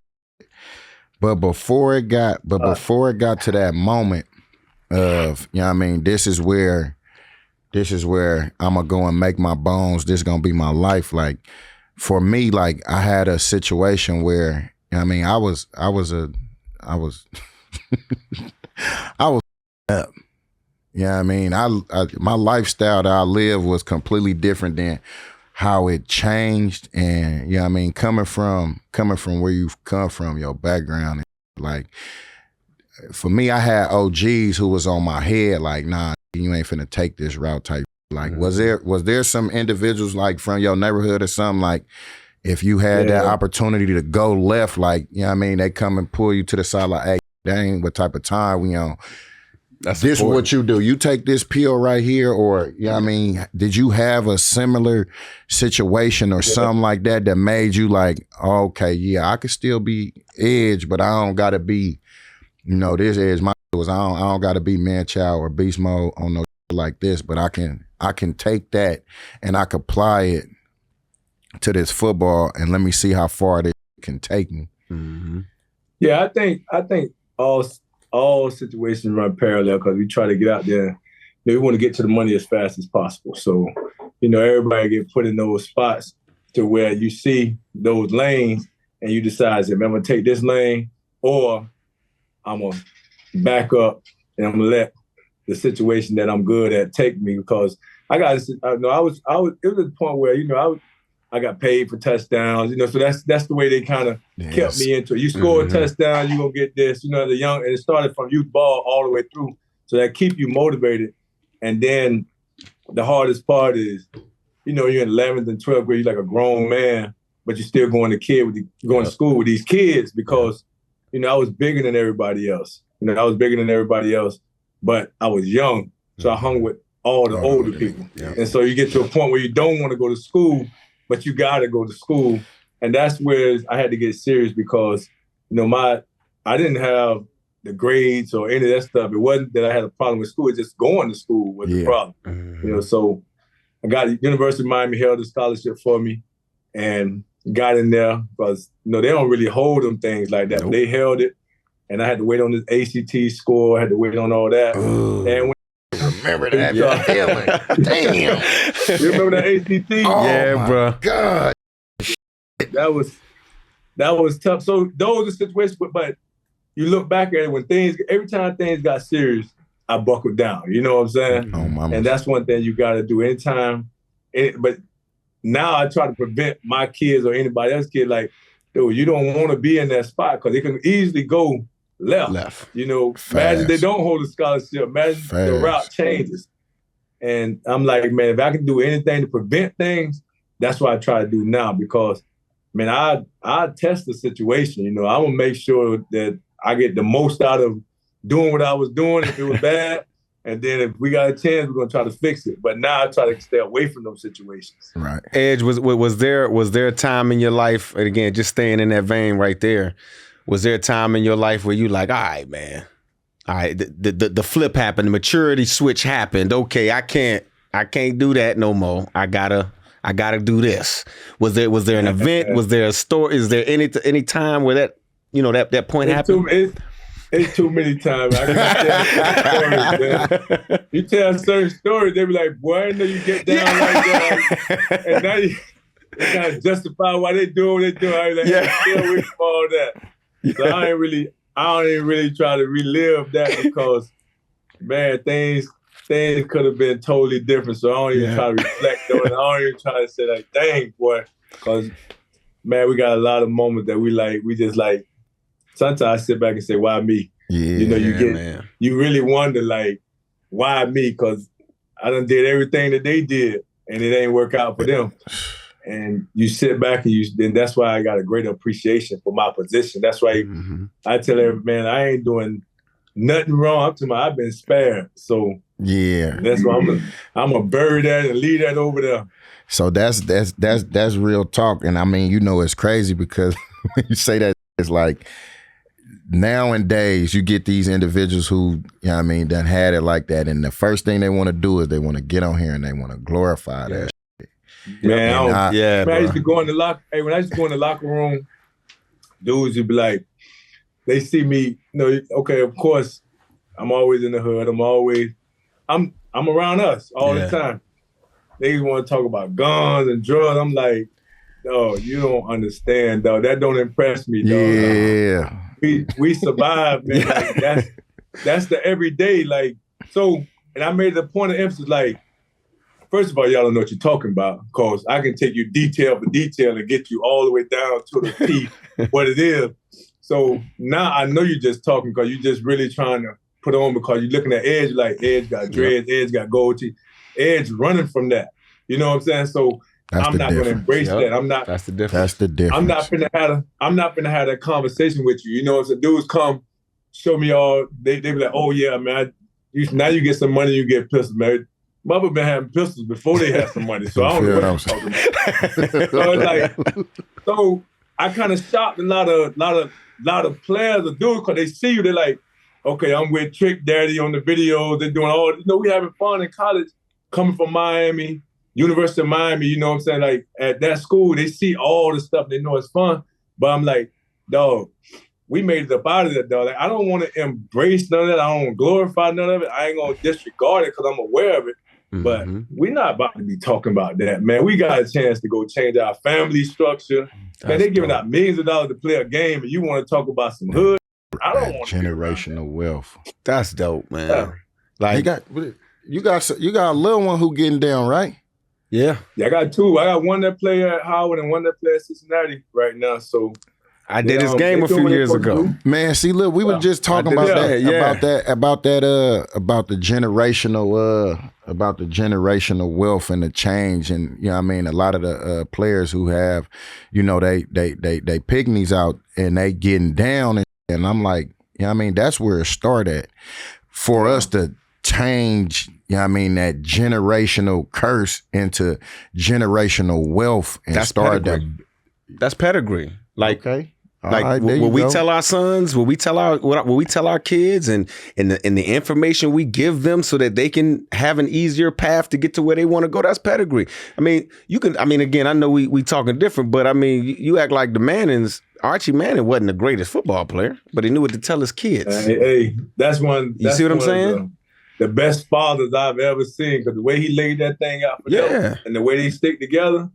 But before it got to that moment of, you know what I mean, this is where I'm going to go and make my bones. This is going to be my life. Like, for me, like, I had a situation where, you know what I mean, I was up. You know what I mean? My lifestyle that I lived was completely different than how it changed. And, you know what I mean, coming from where you've come from, your background, like, for me, I had OGs who was on my head, like, nah, you ain't finna take this route type. Like, was there some individuals, like, from your neighborhood or something, like, if you had that opportunity to go left, like, you know what I mean, they come and pull you to the side, like, hey, that ain't what type of time we on. This is what you do. You take this pill right here, or, you know what I mean, did you have a similar situation or something like that made you like, oh, okay, yeah, I could still be Edge, but I don't gotta be, you know, this Edge, I don't gotta be man child or beast mode on no like this, but I can take that and I can apply it to this football and let me see how far it can take me. Mm-hmm. Yeah, I think all situations run parallel because we try to get out there. We want to get to the money as fast as possible. So, you know, everybody get put in those spots to where you see those lanes and you decide, am I going to take this lane or I'm going to back up and I'm going to let the situation that I'm good at take me, because it was a point where, you know, I got paid for touchdowns, you know, so that's the way they kind of kept me into it. You score a touchdown, you're going to get this, you know, and it started from youth ball all the way through. So that keep you motivated. And then the hardest part is, you know, you're in 11th and 12th grade, you're like a grown man, but you're still going to school with these kids because, you know, I was bigger than everybody else. You know, I was bigger than everybody else, but I was young. So I hung with all the older people. Yeah. And so you get to a point where you don't want to go to school, but you got to go to school. And that's where I had to get serious because, you know, I didn't have the grades or any of that stuff. It wasn't that I had a problem with school. It's just going to school was the problem. Mm-hmm. So I got the University of Miami held a scholarship for me and got in there because, they don't really hold them things like that. Nope. They held it, and I had to wait on this ACT score. I had to wait on all that. Ooh. And remember that feeling. Damn. You remember that ACT? Oh, yeah, bro. God. That was tough. So those are situations, but you look back at it every time things got serious, I buckled down. You know what I'm saying? Oh, mama. And that's one thing you got to do anytime. But now I try to prevent my kids or anybody else's kid, like, dude, you don't want to be in that spot because it can easily go left. Imagine they don't hold a scholarship. Imagine the route changes. And I'm like, man, if I can do anything to prevent things, that's what I try to do now because, man, I test the situation. I'm going to make sure that I get the most out of doing what I was doing if it was bad. And then if we got a chance, we're going to try to fix it. But now I try to stay away from those situations. Right. Edge, was there a time in your life, and again, just staying in that vein right there, was there a time in your life where you like, all right, man, all right, the flip happened, the maturity switch happened. Okay, I can't do that no more. I gotta do this. Was there an event? Was there a story? Is there any time where that that point happened? It's too many times. I can tell stories, man. You tell certain stories, they be like, boy, I didn't know you get down like that. And now they kind of justify why they do what they do. I was like, still away from all that. So I don't even really try to relive that because, man, things could have been totally different. So I don't even try to reflect on it. I don't even try to say like, dang, boy. Because, man, we got a lot of moments that we just like, sometimes I sit back and say, why me? Yeah, you really wonder, like, why me? Because I done did everything that they did, and it ain't work out for them. And you sit back and that's why I got a great appreciation for my position. That's why I tell every man, I ain't doing nothing wrong. I've been spared. So that's why I'm gonna bury that and leave that over there. So that's real talk. And I mean, it's crazy because when you say that, it's like, nowadays, you get these individuals who, done had it like that, and the first thing they want to do is they want to get on here and they want to glorify that shit. Man, I used to go in the when I used to go in the locker room, dudes would be like, they see me, okay, of course, I'm always in the hood. I'm around us all the time. They want to talk about guns and drugs. I'm like, no, you don't understand, though. That don't impress me, though. Yeah. We survive, man. Like, that's the everyday, like, so, and I made the point of emphasis, like, first of all, y'all don't know what you're talking about, because I can take you detail for detail and get you all the way down to the T, what it is. So now I know you're just talking because you're just really trying to put on because you're looking at Edge, like Edge got dreads, Edge got gold teeth, Edge running from that. You know what I'm saying? So I'm not going to embrace that. I'm not. That's the difference. That's the difference. I'm not gonna have that conversation with you. You know, if the dudes come, show me all. They be like, oh yeah, man. Now you get some money, you get pistols, man. Mother been having pistols before they had some money, so I don't know what I'm talking about. So it's like, so I kind of shocked a lot of players or dudes because they see you. They're like, okay, I'm with Trick Daddy on the videos. They're doing all. We having fun in college, coming from Miami. University of Miami, you know what I'm saying? Like, at that school, they see all the stuff. They know it's fun. But I'm like, dog, we made it up out of that, dog. Like, I don't want to embrace none of that. I don't want to glorify none of it. I ain't going to disregard it because I'm aware of it. But we're not about to be talking about that, man. We got a chance to go change our family structure. Man, they're giving out millions of dollars to play a game, and you want to talk about some hood? I don't want generational wealth. That's dope, man. Yeah. Like, you got a little one who getting down, right? Yeah, I got two. I got one that play at Howard and one that play at Cincinnati right now. So I did this game a few years ago. Man, see, look, we were just talking about about the generational wealth and the change, and a lot of the players who have, they pygmies out and they getting down, and I'm like, that's where it started for us to change. That generational curse into generational wealth and that's pedigree. Like, Like, right, will we tell our sons? Will we tell our kids, and the information we give them so that they can have an easier path to get to where they want to go? That's pedigree. I mean, you can. I mean, again, I know we talking different, but I mean, you act like the Mannings. Archie Manning wasn't the greatest football player, but he knew what to tell his kids. Hey, that's one. You see what I'm saying? The best fathers I've ever seen, because the way he laid that thing out for them, and the way they stick together,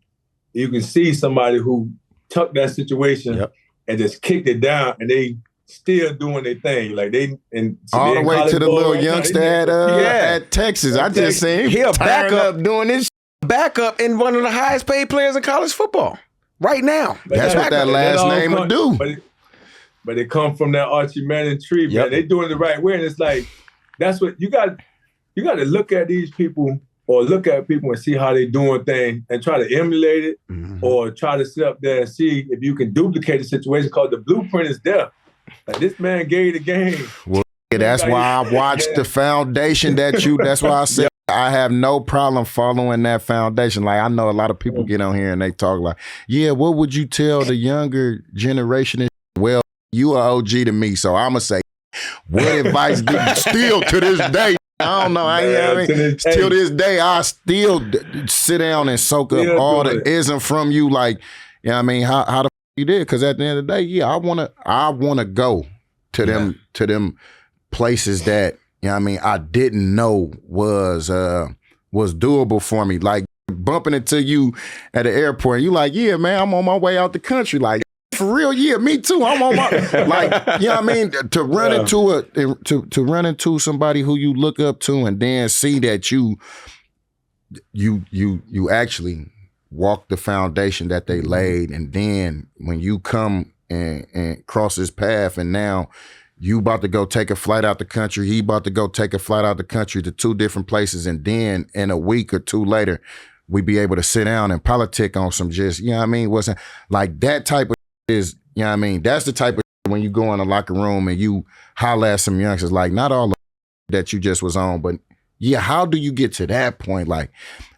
you can see somebody who took that situation and just kicked it down, and they still doing their thing. Like all the way to the little youngster at Texas. I just seen him backup doing this. Backup in one of the highest paid players in college football right now. That's what that last name would do. But it come from that Archie Manning tree, man. They doing it the right way, and it's like that's what you got. You got to look at these people, or look at people and see how they doing things, and try to emulate it, or try to sit up there and see if you can duplicate the situation. Because the blueprint is there. Like, this man gave the game. Well, that's why I watched the foundation that you. That's why I said I have no problem following that foundation. Like, I know a lot of people get on here and they talk like, yeah, what would you tell the younger generation? Well, you are OG to me, so I'm gonna say, what advice do you still to this day? I don't know. Till this day, I still sit down and soak up all the ism from you. Like, you know what I mean? How the you did? Because at the end of the day, I wanna go to them places that, you know what I mean, I didn't know was doable for me. Like, bumping into you at the airport, you like, yeah, man, I'm on my way out the country. Like, for real, yeah, me too. I'm on my like, you know what I mean? To run into somebody who you look up to, and then see that you actually walk the foundation that they laid, and then when you come and cross his path, and now you about to go take a flight out the country, he about to go take a flight out the country to two different places, and then in a week or two later, we be able to sit down and politic on some just, you know what I mean? Wasn't like that type of is, you know what I mean? That's the type of when you go in a locker room and you holler at some youngsters, like, not all of that you just was on, but yeah, how do you get to that point? Like,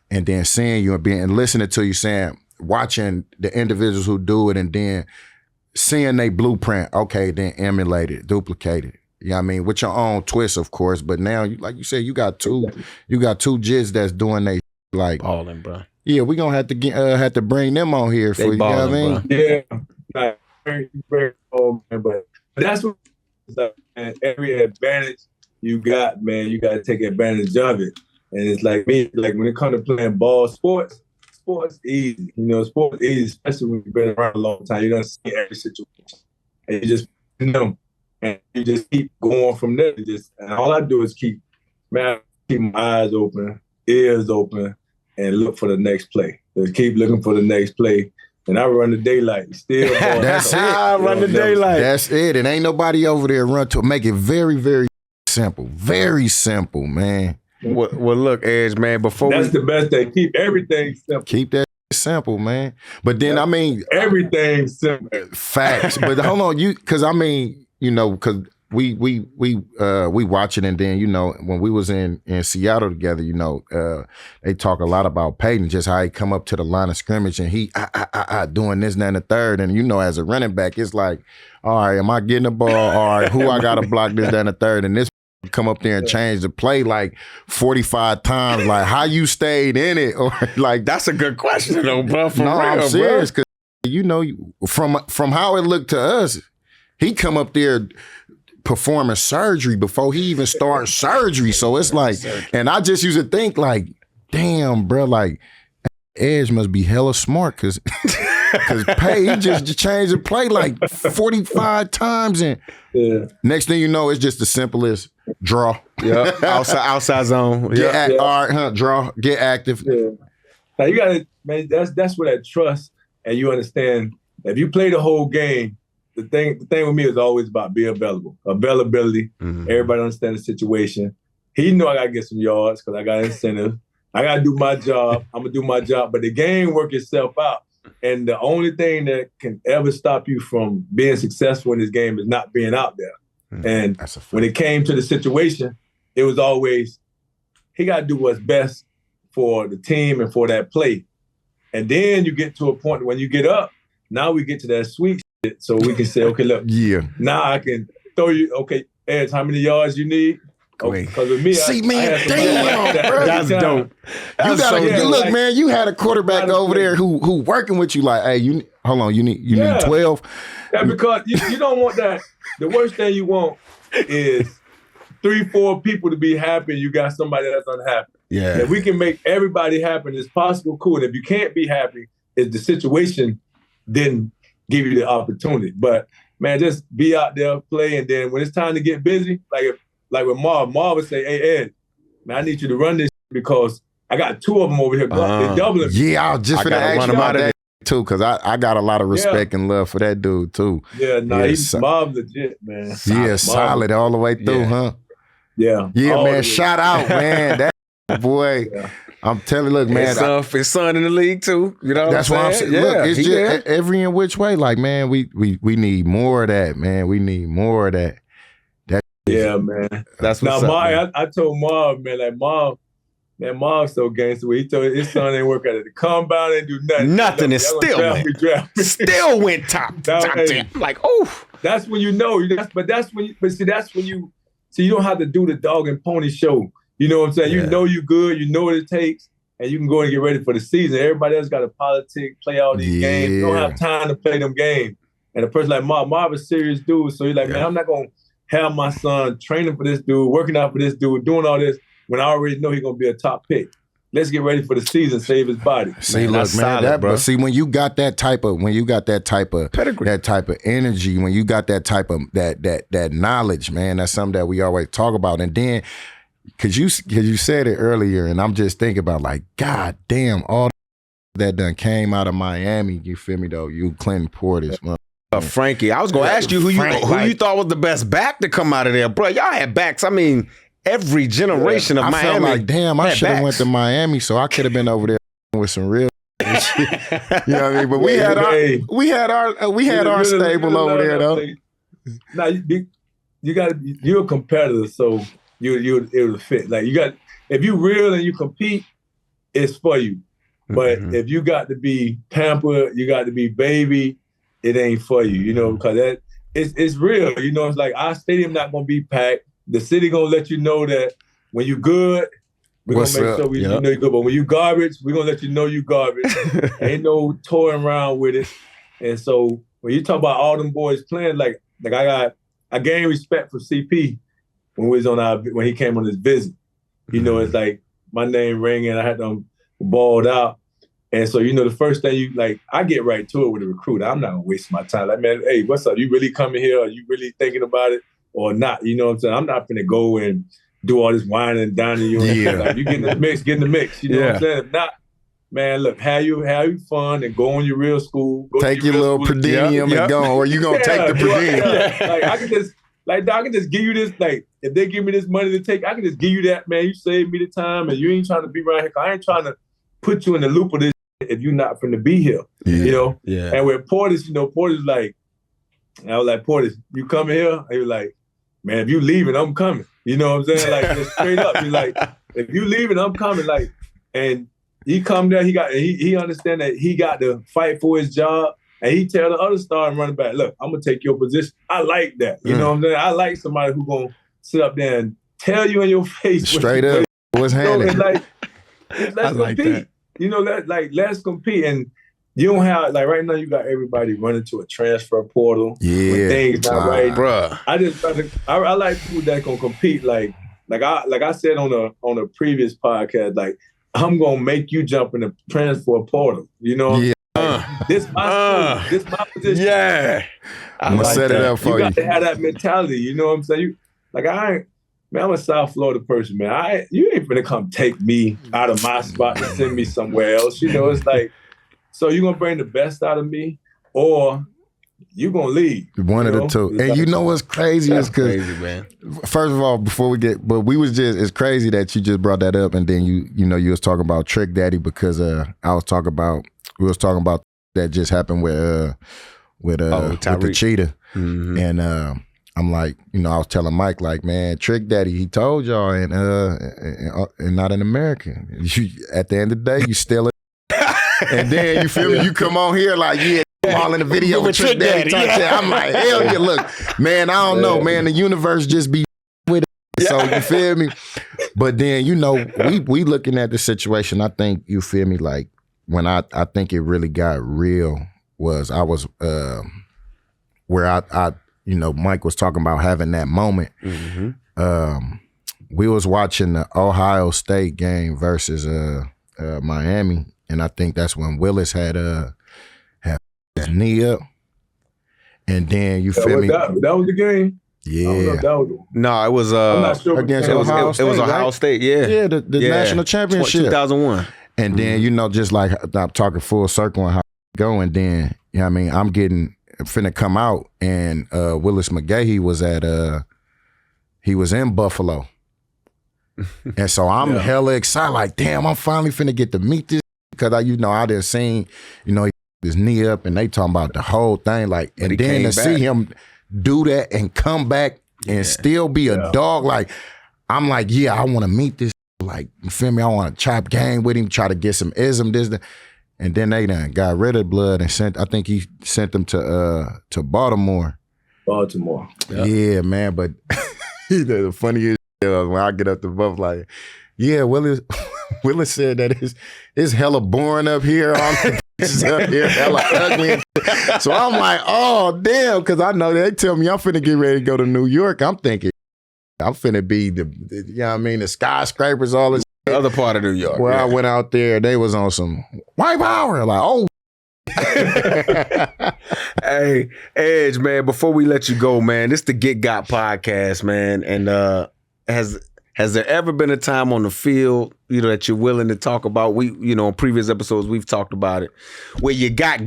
and then seeing you and listening to you saying, watching the individuals who do it, and then seeing they blueprint, okay, then emulate it, duplicate it. You know what I mean? With your own twist, of course, but now, like you said, you got two jids that's doing they like balling, bro. Yeah, we gonna have to bring them on here for you. Know what I mean? Yeah. Very old, man, but that's what every advantage you got, man, you got to take advantage of it. And it's like me, like when it comes to playing ball, sports easy. You know, sports easy, especially when you've been around a long time. You don't see every situation, and you just and you just keep going from there. And all I do is keep my eyes open, ears open, and look for the next play. Just keep looking for the next play. And I run the daylight. Still, that's it. I run the daylight. That's it. And ain't nobody over there run to make it very, very simple. Very simple, man. Well, look, Edge, man. That's the best thing. Keep everything simple. Keep that simple, man. But then, I mean, everything simple. Facts. But hold on, because I mean, you know, because we watch it, and then, you know, when we was in Seattle together, you know, they talk a lot about Peyton, just how he come up to the line of scrimmage and he doing this, that, and the third. And, you know, as a running back, it's like, all right, am I getting the ball? All right, who I got to block this, that, and the third? And this come up there and change the play like 45 times. Like, how you stayed in it? Or like, that's a good question, though, bro. For real, I'm serious, because, you know, from how it looked to us, he come up there performing surgery before he even started surgery. So it's like, and I just used to think like, damn, bro, like Edge must be hella smart, because Pay, he just changed the play like 45 times, and next thing you know, it's just the simplest draw. Yeah, outside zone. All right, draw, get active. Yeah. Now you gotta, man, that's where that trust, and you understand, if you play the whole game, the thing with me is always about being availability. Mm-hmm. Everybody understand the situation. He know I gotta get some yards because I got incentive. I gotta do my job. I'm gonna do my job, but the game work itself out. And the only thing that can ever stop you from being successful in this game is not being out there. Mm-hmm. And when it came to the situation, it was always, he got to do what's best for the team and for that play. And then you get to a point when you get up, now we get to that sweet so we can say, okay, look, now I can throw you. Okay, Edge, how many yards you need? Because with me, damn, bro, that's dope. You gotta look, man. You had a quarterback over there who working with you. Like, hey, you need 12. Yeah, because you don't want that. The worst thing you want is 3-4 people to be happy, and you got somebody that's unhappy. Yeah. If we can make everybody happy, it's possible, cool. And if you can't be happy, if the situation didn't give you the opportunity. But man, just be out there, play, and then when it's time to get busy, like with Marv would say, hey, Ed, man, I need you to run this because I got 2 of them over here. They're doubling me. Yeah, I was just going to ask you about that too, because I got a lot of respect and love for that dude too. Yeah, Marv's legit, man. Solid all the way through, huh? Yeah. Yeah, man, shout out, man. That boy. Yeah. I'm telling you, look, man. His son in the league too. You know that's what I'm saying? Yeah, look, it's just every in which way. Like, man, we need more of that, man. We need more of that. Yeah, man. That's what's now, up, Marv, I told Marv, man, like Marv's so gangster. He told his son ain't work at the combine, ain't do nothing. Nothing, and still went top 10. Like, oh, that's when you know. That's when you don't have to do the dog and pony show. You know what I'm saying? Yeah. You know you good. You know what it takes, and you can go and get ready for the season. Everybody else got to politic, play all these games. You don't have time to play them games. And a person like Marv is a serious dude, so he's like, man, I'm not gonna have my son training for this dude, working out for this dude, doing all this when I already know he's gonna be a top pick. Let's get ready for the season, save his body. See, look, man, solid, but see, when you got that type of pedigree, that type of energy, when you got that type of that knowledge, man, that's something that we always talk about. And then, cause you said it earlier, and I'm just thinking about like, God damn, all that done came out of Miami. You feel me though? You Clinton Portis, man. Frankie, I was gonna ask you who you thought was the best back to come out of there, bro. Y'all had backs. I mean, every generation of Miami. I felt like, damn, I should have went to Miami, so I could have been over there with some real. You know what I mean? But we had our stable over there though. Now you're a competitor, so it will fit. Like if you real and you compete, it's for you. But if you got to be pampered, you got to be baby. It ain't for you, you know, because it's real. You know, it's like our stadium not gonna be packed. The city gonna let you know that when you good, we're gonna make sure you know you good. But when you garbage, we're gonna let you know you garbage. Ain't no toying around with it. And so when you talk about all them boys playing, like I gained respect for CP when he came on his visit. You know, it's like my name ringing. I had them balled out. And so, you know, the first thing I get right to it with a recruit. I'm not gonna waste my time. Like, man, hey, what's up? You really coming here? Are you really thinking about it or not? You know what I'm saying? I'm not gonna go and do all this whining and dining. You like, you get in the mix, You know what I'm saying? If not, man, look, have you fun and go on your real school. Take your little per diem and go, or you gonna take the per diem. Like I can just give you this. Like if they give me this money to take, I can just give you that, man. You save me the time, and you ain't trying to be around here. I ain't trying to put you in the loop of this. If you're not finna be here, you know? Yeah. And with Portis, you know, Portis like, I was like, Portis, you coming here? And he was like, man, if you leaving, I'm coming. You know what I'm saying? Like, just straight up. He's like, if you leaving, I'm coming. Like, and he come there, he understand that he got to fight for his job. And he tell the other star and running back, look, I'm gonna take your position. I like that. You know what I'm saying? I like somebody who gonna sit up there and tell you in your face. Straight up, what's happening? Let's compete. That. You know, let's compete. And you don't have, like right now, you got everybody running to a transfer portal. Yeah. When things not right. Bruh. I like people that can compete. Like I said on a previous podcast, like, I'm going to make you jump in the transfer portal. You know? Yeah. This my position. Yeah. I'm going to set it up for you. You got to have that mentality. You know what I'm saying? I'm a South Florida person, man. You ain't finna come take me out of my spot and send me somewhere else. You know, it's like, so you gonna bring the best out of me, or you gonna leave? One of the two. And like, you know what's crazy is because, man. First of all, before we get, but it's crazy that you just brought that up, and then you was talking about Trick Daddy because we was talking about that just happened with the cheetah, and I'm like, you know, I was telling Mike, like, man, Trick Daddy, he told y'all, and not an American. At the end of the day, you still it. And then you feel me? You come on here like, yeah, all in the video with Trick Daddy. I'm like, hell yeah, look, man, I don't know, man. The universe just be with it. So you feel me? But then, you know, we looking at the situation, I think, you feel me, like when I think it really got real was I was where I you know, Mike was talking about having that moment. Mm-hmm. We was watching the Ohio State game versus Miami, and I think that's when Willis had his knee up, and then you feel me? That was the game. Yeah. No, it was I'm not sure against Ohio State. It was Ohio State. Yeah, yeah, the national championship, 2001. And then you know, just like I'm talking full circle on how it go, and then you know what I mean, I'm finna come out, and Willis McGahee was he was in Buffalo. And so I'm hella excited, like, damn, I'm finally finna get to meet this, because I done seen, you know, his knee up, and they talking about the whole thing, like, and then to see him do that and come back and still be a dog, like, I'm like, yeah, I want to meet this, like, you feel me? I want to chop game with him, try to get some ism, this, that. And then they done got rid of Blood and I think he sent them to Baltimore. Baltimore. Yeah, man, but the funniest when I get up to Buff, like, yeah, Willis said that it's hella boring up here. All the bitches up here hella ugly. So I'm like, oh, damn, because I know they tell me I'm finna get ready to go to New York. I'm thinking I'm finna be the you know what I mean, the skyscrapers, all this. The other part of New York. Well, I went out there, they was on some white power. Like, oh. Hey, Edge, man, before we let you go, man, this is the Get Got podcast, man. And has there ever been a time on the field, you know, that you're willing to talk about? We, you know, in previous episodes, we've talked about it, where you got,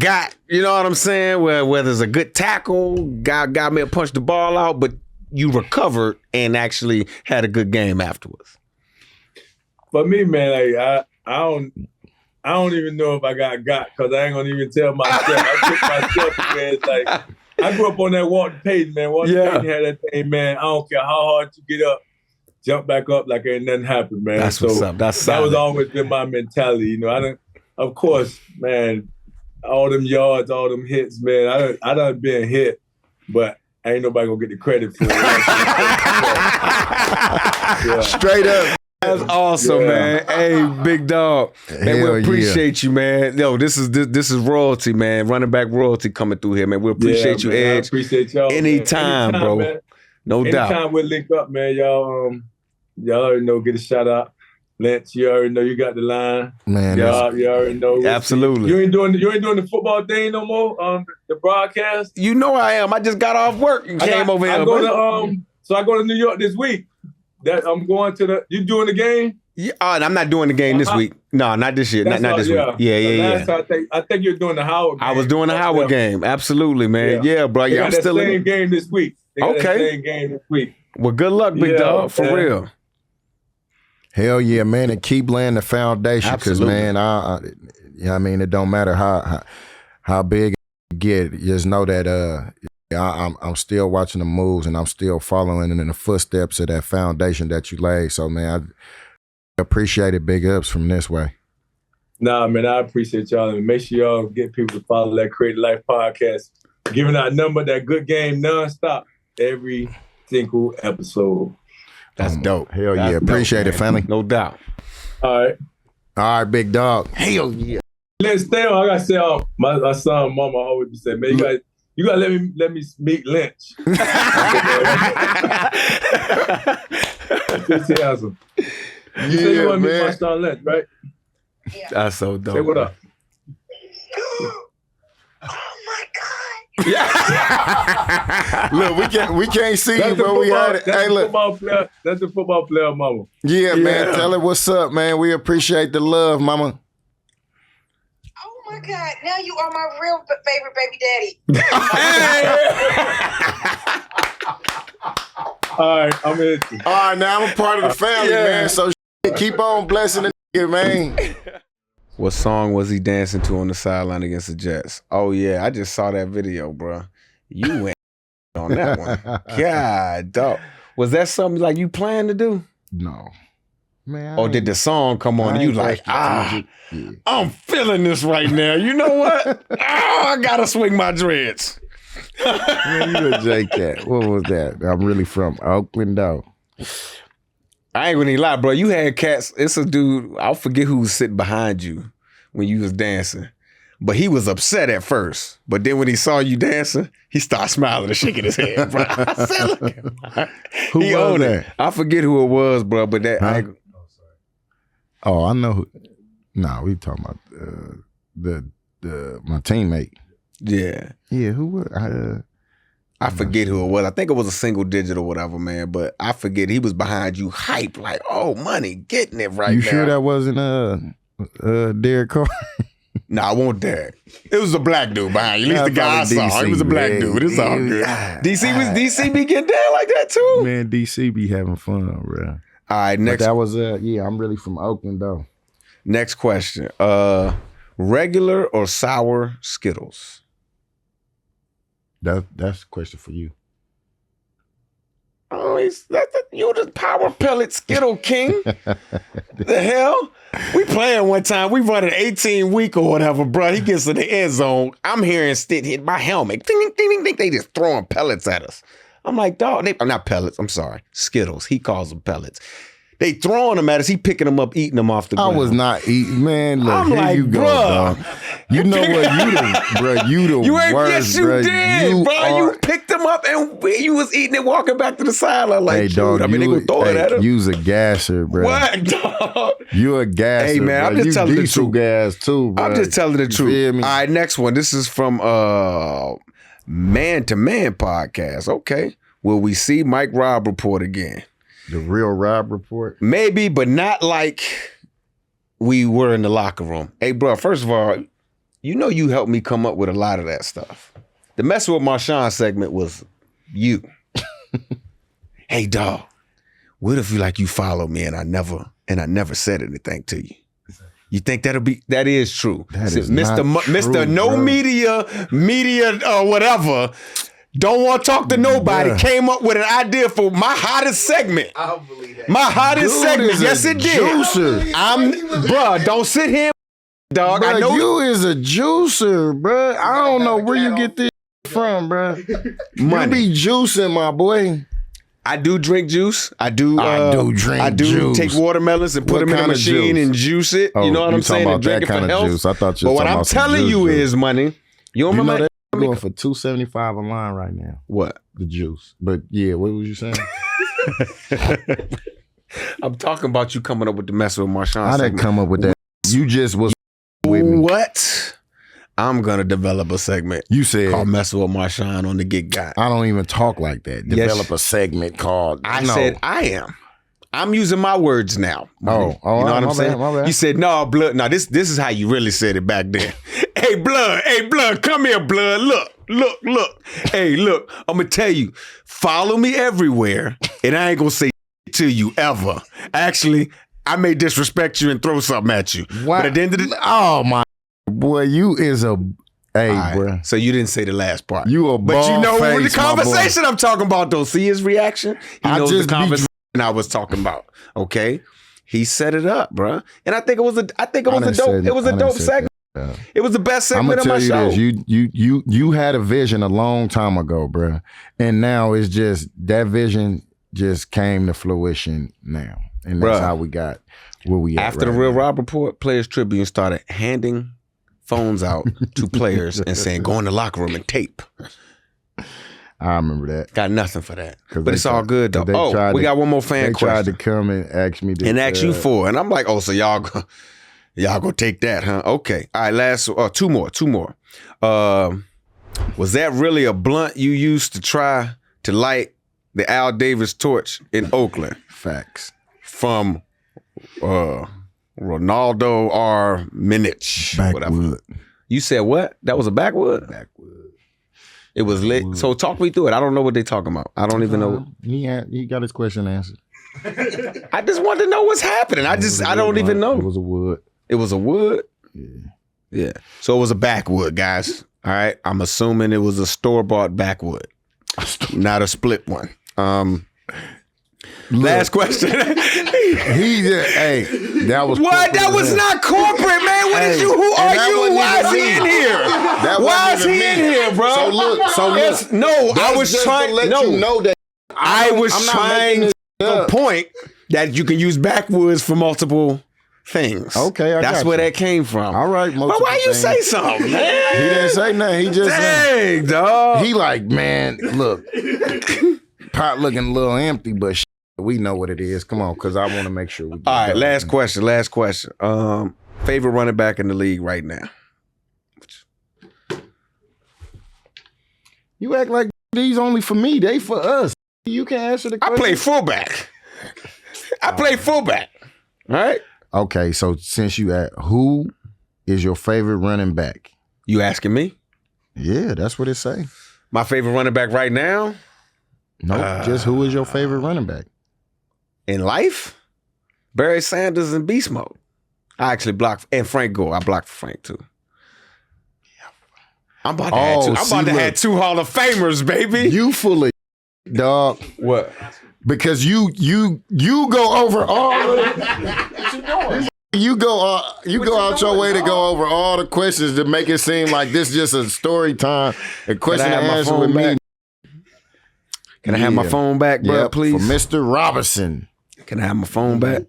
you know what I'm saying? Where there's a good tackle, guy may have punched the ball out, but you recovered and actually had a good game afterwards. For me, man, like I don't even know if I got because I ain't gonna even tell myself. I took myself, man. It's like I grew up on that Walter Payton, man. Walter Payton had that thing, man. I don't care how hard you get up, jump back up like ain't nothing happened, man. That's what's up. That was always been my mentality. You know, of course, man, all them yards, all them hits, man. I done been hit, but ain't nobody gonna get the credit for it. Straight up. That's awesome, man. Hey, big dog. Man, we appreciate you, man. Yo, this is royalty, man. Running back royalty coming through here, man. We appreciate you, Edge. I appreciate y'all. Anytime, bro. Man. No doubt. Anytime we'll link up, man. Y'all already know, get a shout out. Lynch, you already know you got the line. Man, you already know. Absolutely. You ain't doing the football thing no more, the broadcast? You know I am. I just got off work and came over here. So I go to New York this week. I'm going to you doing the game? Yeah, I'm not doing the game this week. No, not this year. Not this week. Yeah. I think you're doing the Howard game. I was doing the Howard game. Absolutely, man. Yeah, bro. Yeah, I'm still in the game this week. Same game this week. Well, good luck, big dog. For real. Hell yeah, man. And keep laying the foundation. Because, man, I mean, it don't matter how big it get. Just know that I'm still watching the moves, and I'm still following in the footsteps of that foundation that you laid. So, man, I appreciate it. Big ups from this way. Nah, man, I appreciate y'all. And make sure y'all get people to follow that Creative Life podcast. Giving out number, that good game nonstop every single episode. That's dope. Hell yeah. Appreciate it, family. No doubt. All right, big dog. Hell yeah. Let's stay on. I gotta say, my son, mama always say, man, you gotta let me meet Lynch. Just awesome. You say you want to meet my son Lynch, right? Yeah. That's so dope. Say what up. Oh my God. Yeah. Look, we can't see you, but we had it. Hey, look. That's the football player, mama. Yeah, man. Tell her what's up, man. We appreciate the love, mama. Oh my God. Now you are my real favorite baby daddy. All right, I'm in. All right, now I'm a part of the family, man. So keep on blessing the nigga, man. What song was he dancing to on the sideline against the Jets? Oh, yeah. I just saw that video, bro. You went on that one. God, dog. Was that something like you planned to do? No. Man, or did the song come on and you like, I'm feeling this right now. You know what? I gotta swing my dreads. Man, you a J-Cat. What was that? I'm really from Oakland, though. I ain't gonna even lie, bro. You had cats. It's a dude, I'll forget who was sitting behind you when you was dancing. But he was upset at first. But then when he saw you dancing, he started smiling and shaking his head, bro. I said, look at him. Who He was owned that? it. I forget who it was, bro. But that Huh? Oh, I know who. No, we talking about my teammate. yeah. Yeah, who was? I forget who it was. I think it was a single digit or whatever, man. But I forget he was behind you, hype, like, oh, money, getting it right You now. sure that wasn't Derek Carr? No, I won't dare. It was a black dude behind you. At least the guy I probably saw. DC, He was a black man. dude. It's all good. Yeah. DC be getting down like that too. Man, DC be having fun, bro. All right, But next that was I'm really from Oakland though. next question. Regular or sour Skittles? That's a question for you. Oh, you the power pellet Skittle king. The hell? We playing one time. We running 18 week or whatever, bro. He gets in the end zone. I'm hearing Stitt hit my helmet. Ding, ding, ding, ding, ding. They just throwing pellets at us. I'm like, dog. Not pellets. I'm sorry. Skittles. He calls them pellets. They throwing them at us. He picking them up, eating them off the ground. I was not eating, man. Look, I'm here like, you go, bruh. dog. You know what? You the You ain't, worst, yes, you bro. did, bro. You picked them up and you was eating it, walking back to the sideline like, Hey, dude, dog, I mean, they gonna throw it at him. You's a gasser, bro. What, dog? You a gasser, Hey, man, bro. I'm just You telling the diesel truth. gas too, bro. I'm just telling the You truth. feel me? All right, next one. This is from Man to Man podcast. Okay. Will we see Mike Robb report again? The real Rob report. Maybe, but not like we were in the locker room. Hey, bro, first of all, you know you helped me come up with a lot of that stuff. The Messing with Marshawn segment was you. Hey, dog, what if you follow me and I never said anything to you? You think that is true? That So is Mr. not Mr. true, No bro. media whatever. Don't want to talk to nobody. Bruh. Came up with an idea for my hottest segment. I don't believe that. My hottest Dude segment. is a Yes, it did. juicer. Bruh, don't sit here, dog. I Bro, know you is a juicer, bro. I don't know where you get this from, bro. money. You be juicing, my boy. I do drink juice. I do drink I do juice. take watermelons and put What them in a kind of machine juice? and juice it. Oh, you know what you I'm saying? talking And about drink that it for kind of health. juice. I thought you But was what talking I'm about some telling juice, you juice. is, money. You You know remember that going for $2.75 a line right now. what? The juice. But yeah, what was you saying? I'm talking about you coming up with the Mess with Marshawn I didn't segment. come up with that. You just was with me. What? I'm gonna develop a segment You said called Messing with Marshawn on the Get Got. I don't even talk like that. Yes. Develop a segment called I no. said I am. I'm using my words now. Oh, you know what my I'm bad, saying? my bad. You said no, blood. No, this is how you really said it back then. Hey, blood, come here, blood. Look. Hey, look. I'm gonna tell you. Follow me everywhere, and I ain't gonna say to you ever. Actually, I may disrespect you and throw something at you. What? But at the end of the Oh my boy, you is a hey, All right, bro. so you didn't say the last part. You a But you know bald the face, my boy. conversation I'm talking about, though. See his reaction? He I knows just the be conversation I was talking about. Okay, he set it up, bruh. And I think it was a I didn't dope. say- It was I a didn't dope say segment. that. It was the best I'm segment gonna of my tell show. you this. You had a vision a long time ago, bruh. And now it's just that vision just came to fruition now. And that's Bruh. how we got where we at. After the right Real now. Rob Report, Players Tribune started handing phones out to players and saying, "Go in the locker room and tape." I remember that. Got nothing for that, 'Cause but they it's all tried- good though. 'cause they Oh, tried we to- got one more fan They tried question to come and ask me to and ask you for, it. And I'm like, "Oh, so y'all go take that, huh?" Okay, all right. Last two more. Was that really a blunt you used to try to light the Al Davis torch in Oakland? facts. From Ronaldo R. Minich. Whatever. Backwood. You said what? That was a backwood? Backwood. It was lit. So talk me through it. I don't know what they talking about. I don't even know. He got his question answered. I just want to know what's happening. I don't even know. It was a wood. It was a wood? Yeah. Yeah. So it was a backwood, guys. All right. I'm assuming it was a store-bought backwood. Not a split one. Last question. Hey, that was what? That was not corporate, man. What is you? Who are you? Why is he in here? Why is he in here, bro? So look. I was trying. Let you know that I was trying to point that you can use backwoods for multiple things. Okay, that's where that came from. All right, but why you say something, man? He didn't say nothing. He just dang, dog. He like, man, look, pot looking a little empty, but we know what it is. Come on, because I want to make sure we. All right, last question. Favorite running back in the league right now? You act like these only for me. They for us. You can answer the question. I play fullback. All right. Okay, so since you asked, who is your favorite running back? You asking me? Yeah, that's what it say. My favorite running back right now? No, just who is your favorite running back? In life? Barry Sanders and Beast Mode. I actually blocked, and Frank Gore. I blocked for Frank too. I'm about to have two Hall of Famers, baby. You fully, dog. What? Because you go over all of it. You go out your way to go over all the questions to make it seem like this just a story time, a question and answer with me. Can I have my phone back, bro, please? For Mr. Robinson. Can I have my phone back?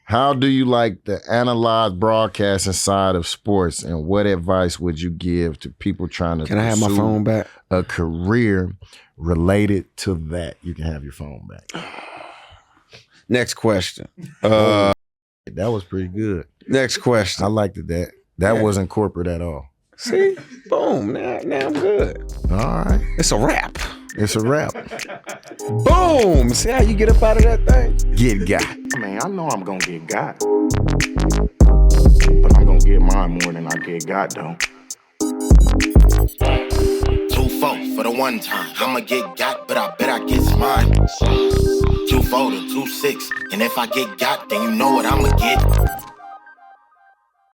How do you like the analyzed broadcasting side of sports, and what advice would you give to people trying to Can I have my phone back? A career related to that? You can have your phone back. Next question. That was pretty good. Next question. I liked it. That wasn't corporate at all. See? Boom. Now I'm good. All right. It's a wrap. It's a wrap. Boom. See how you get up out of that thing? Get got. Man, I know I'm gonna get got. But I'm gonna get mine more than I get got, though. 2-4 for the one time. I'ma get got, but I bet I get mine. 2-4 to 2-6. And if I get got, then you know what I'ma get.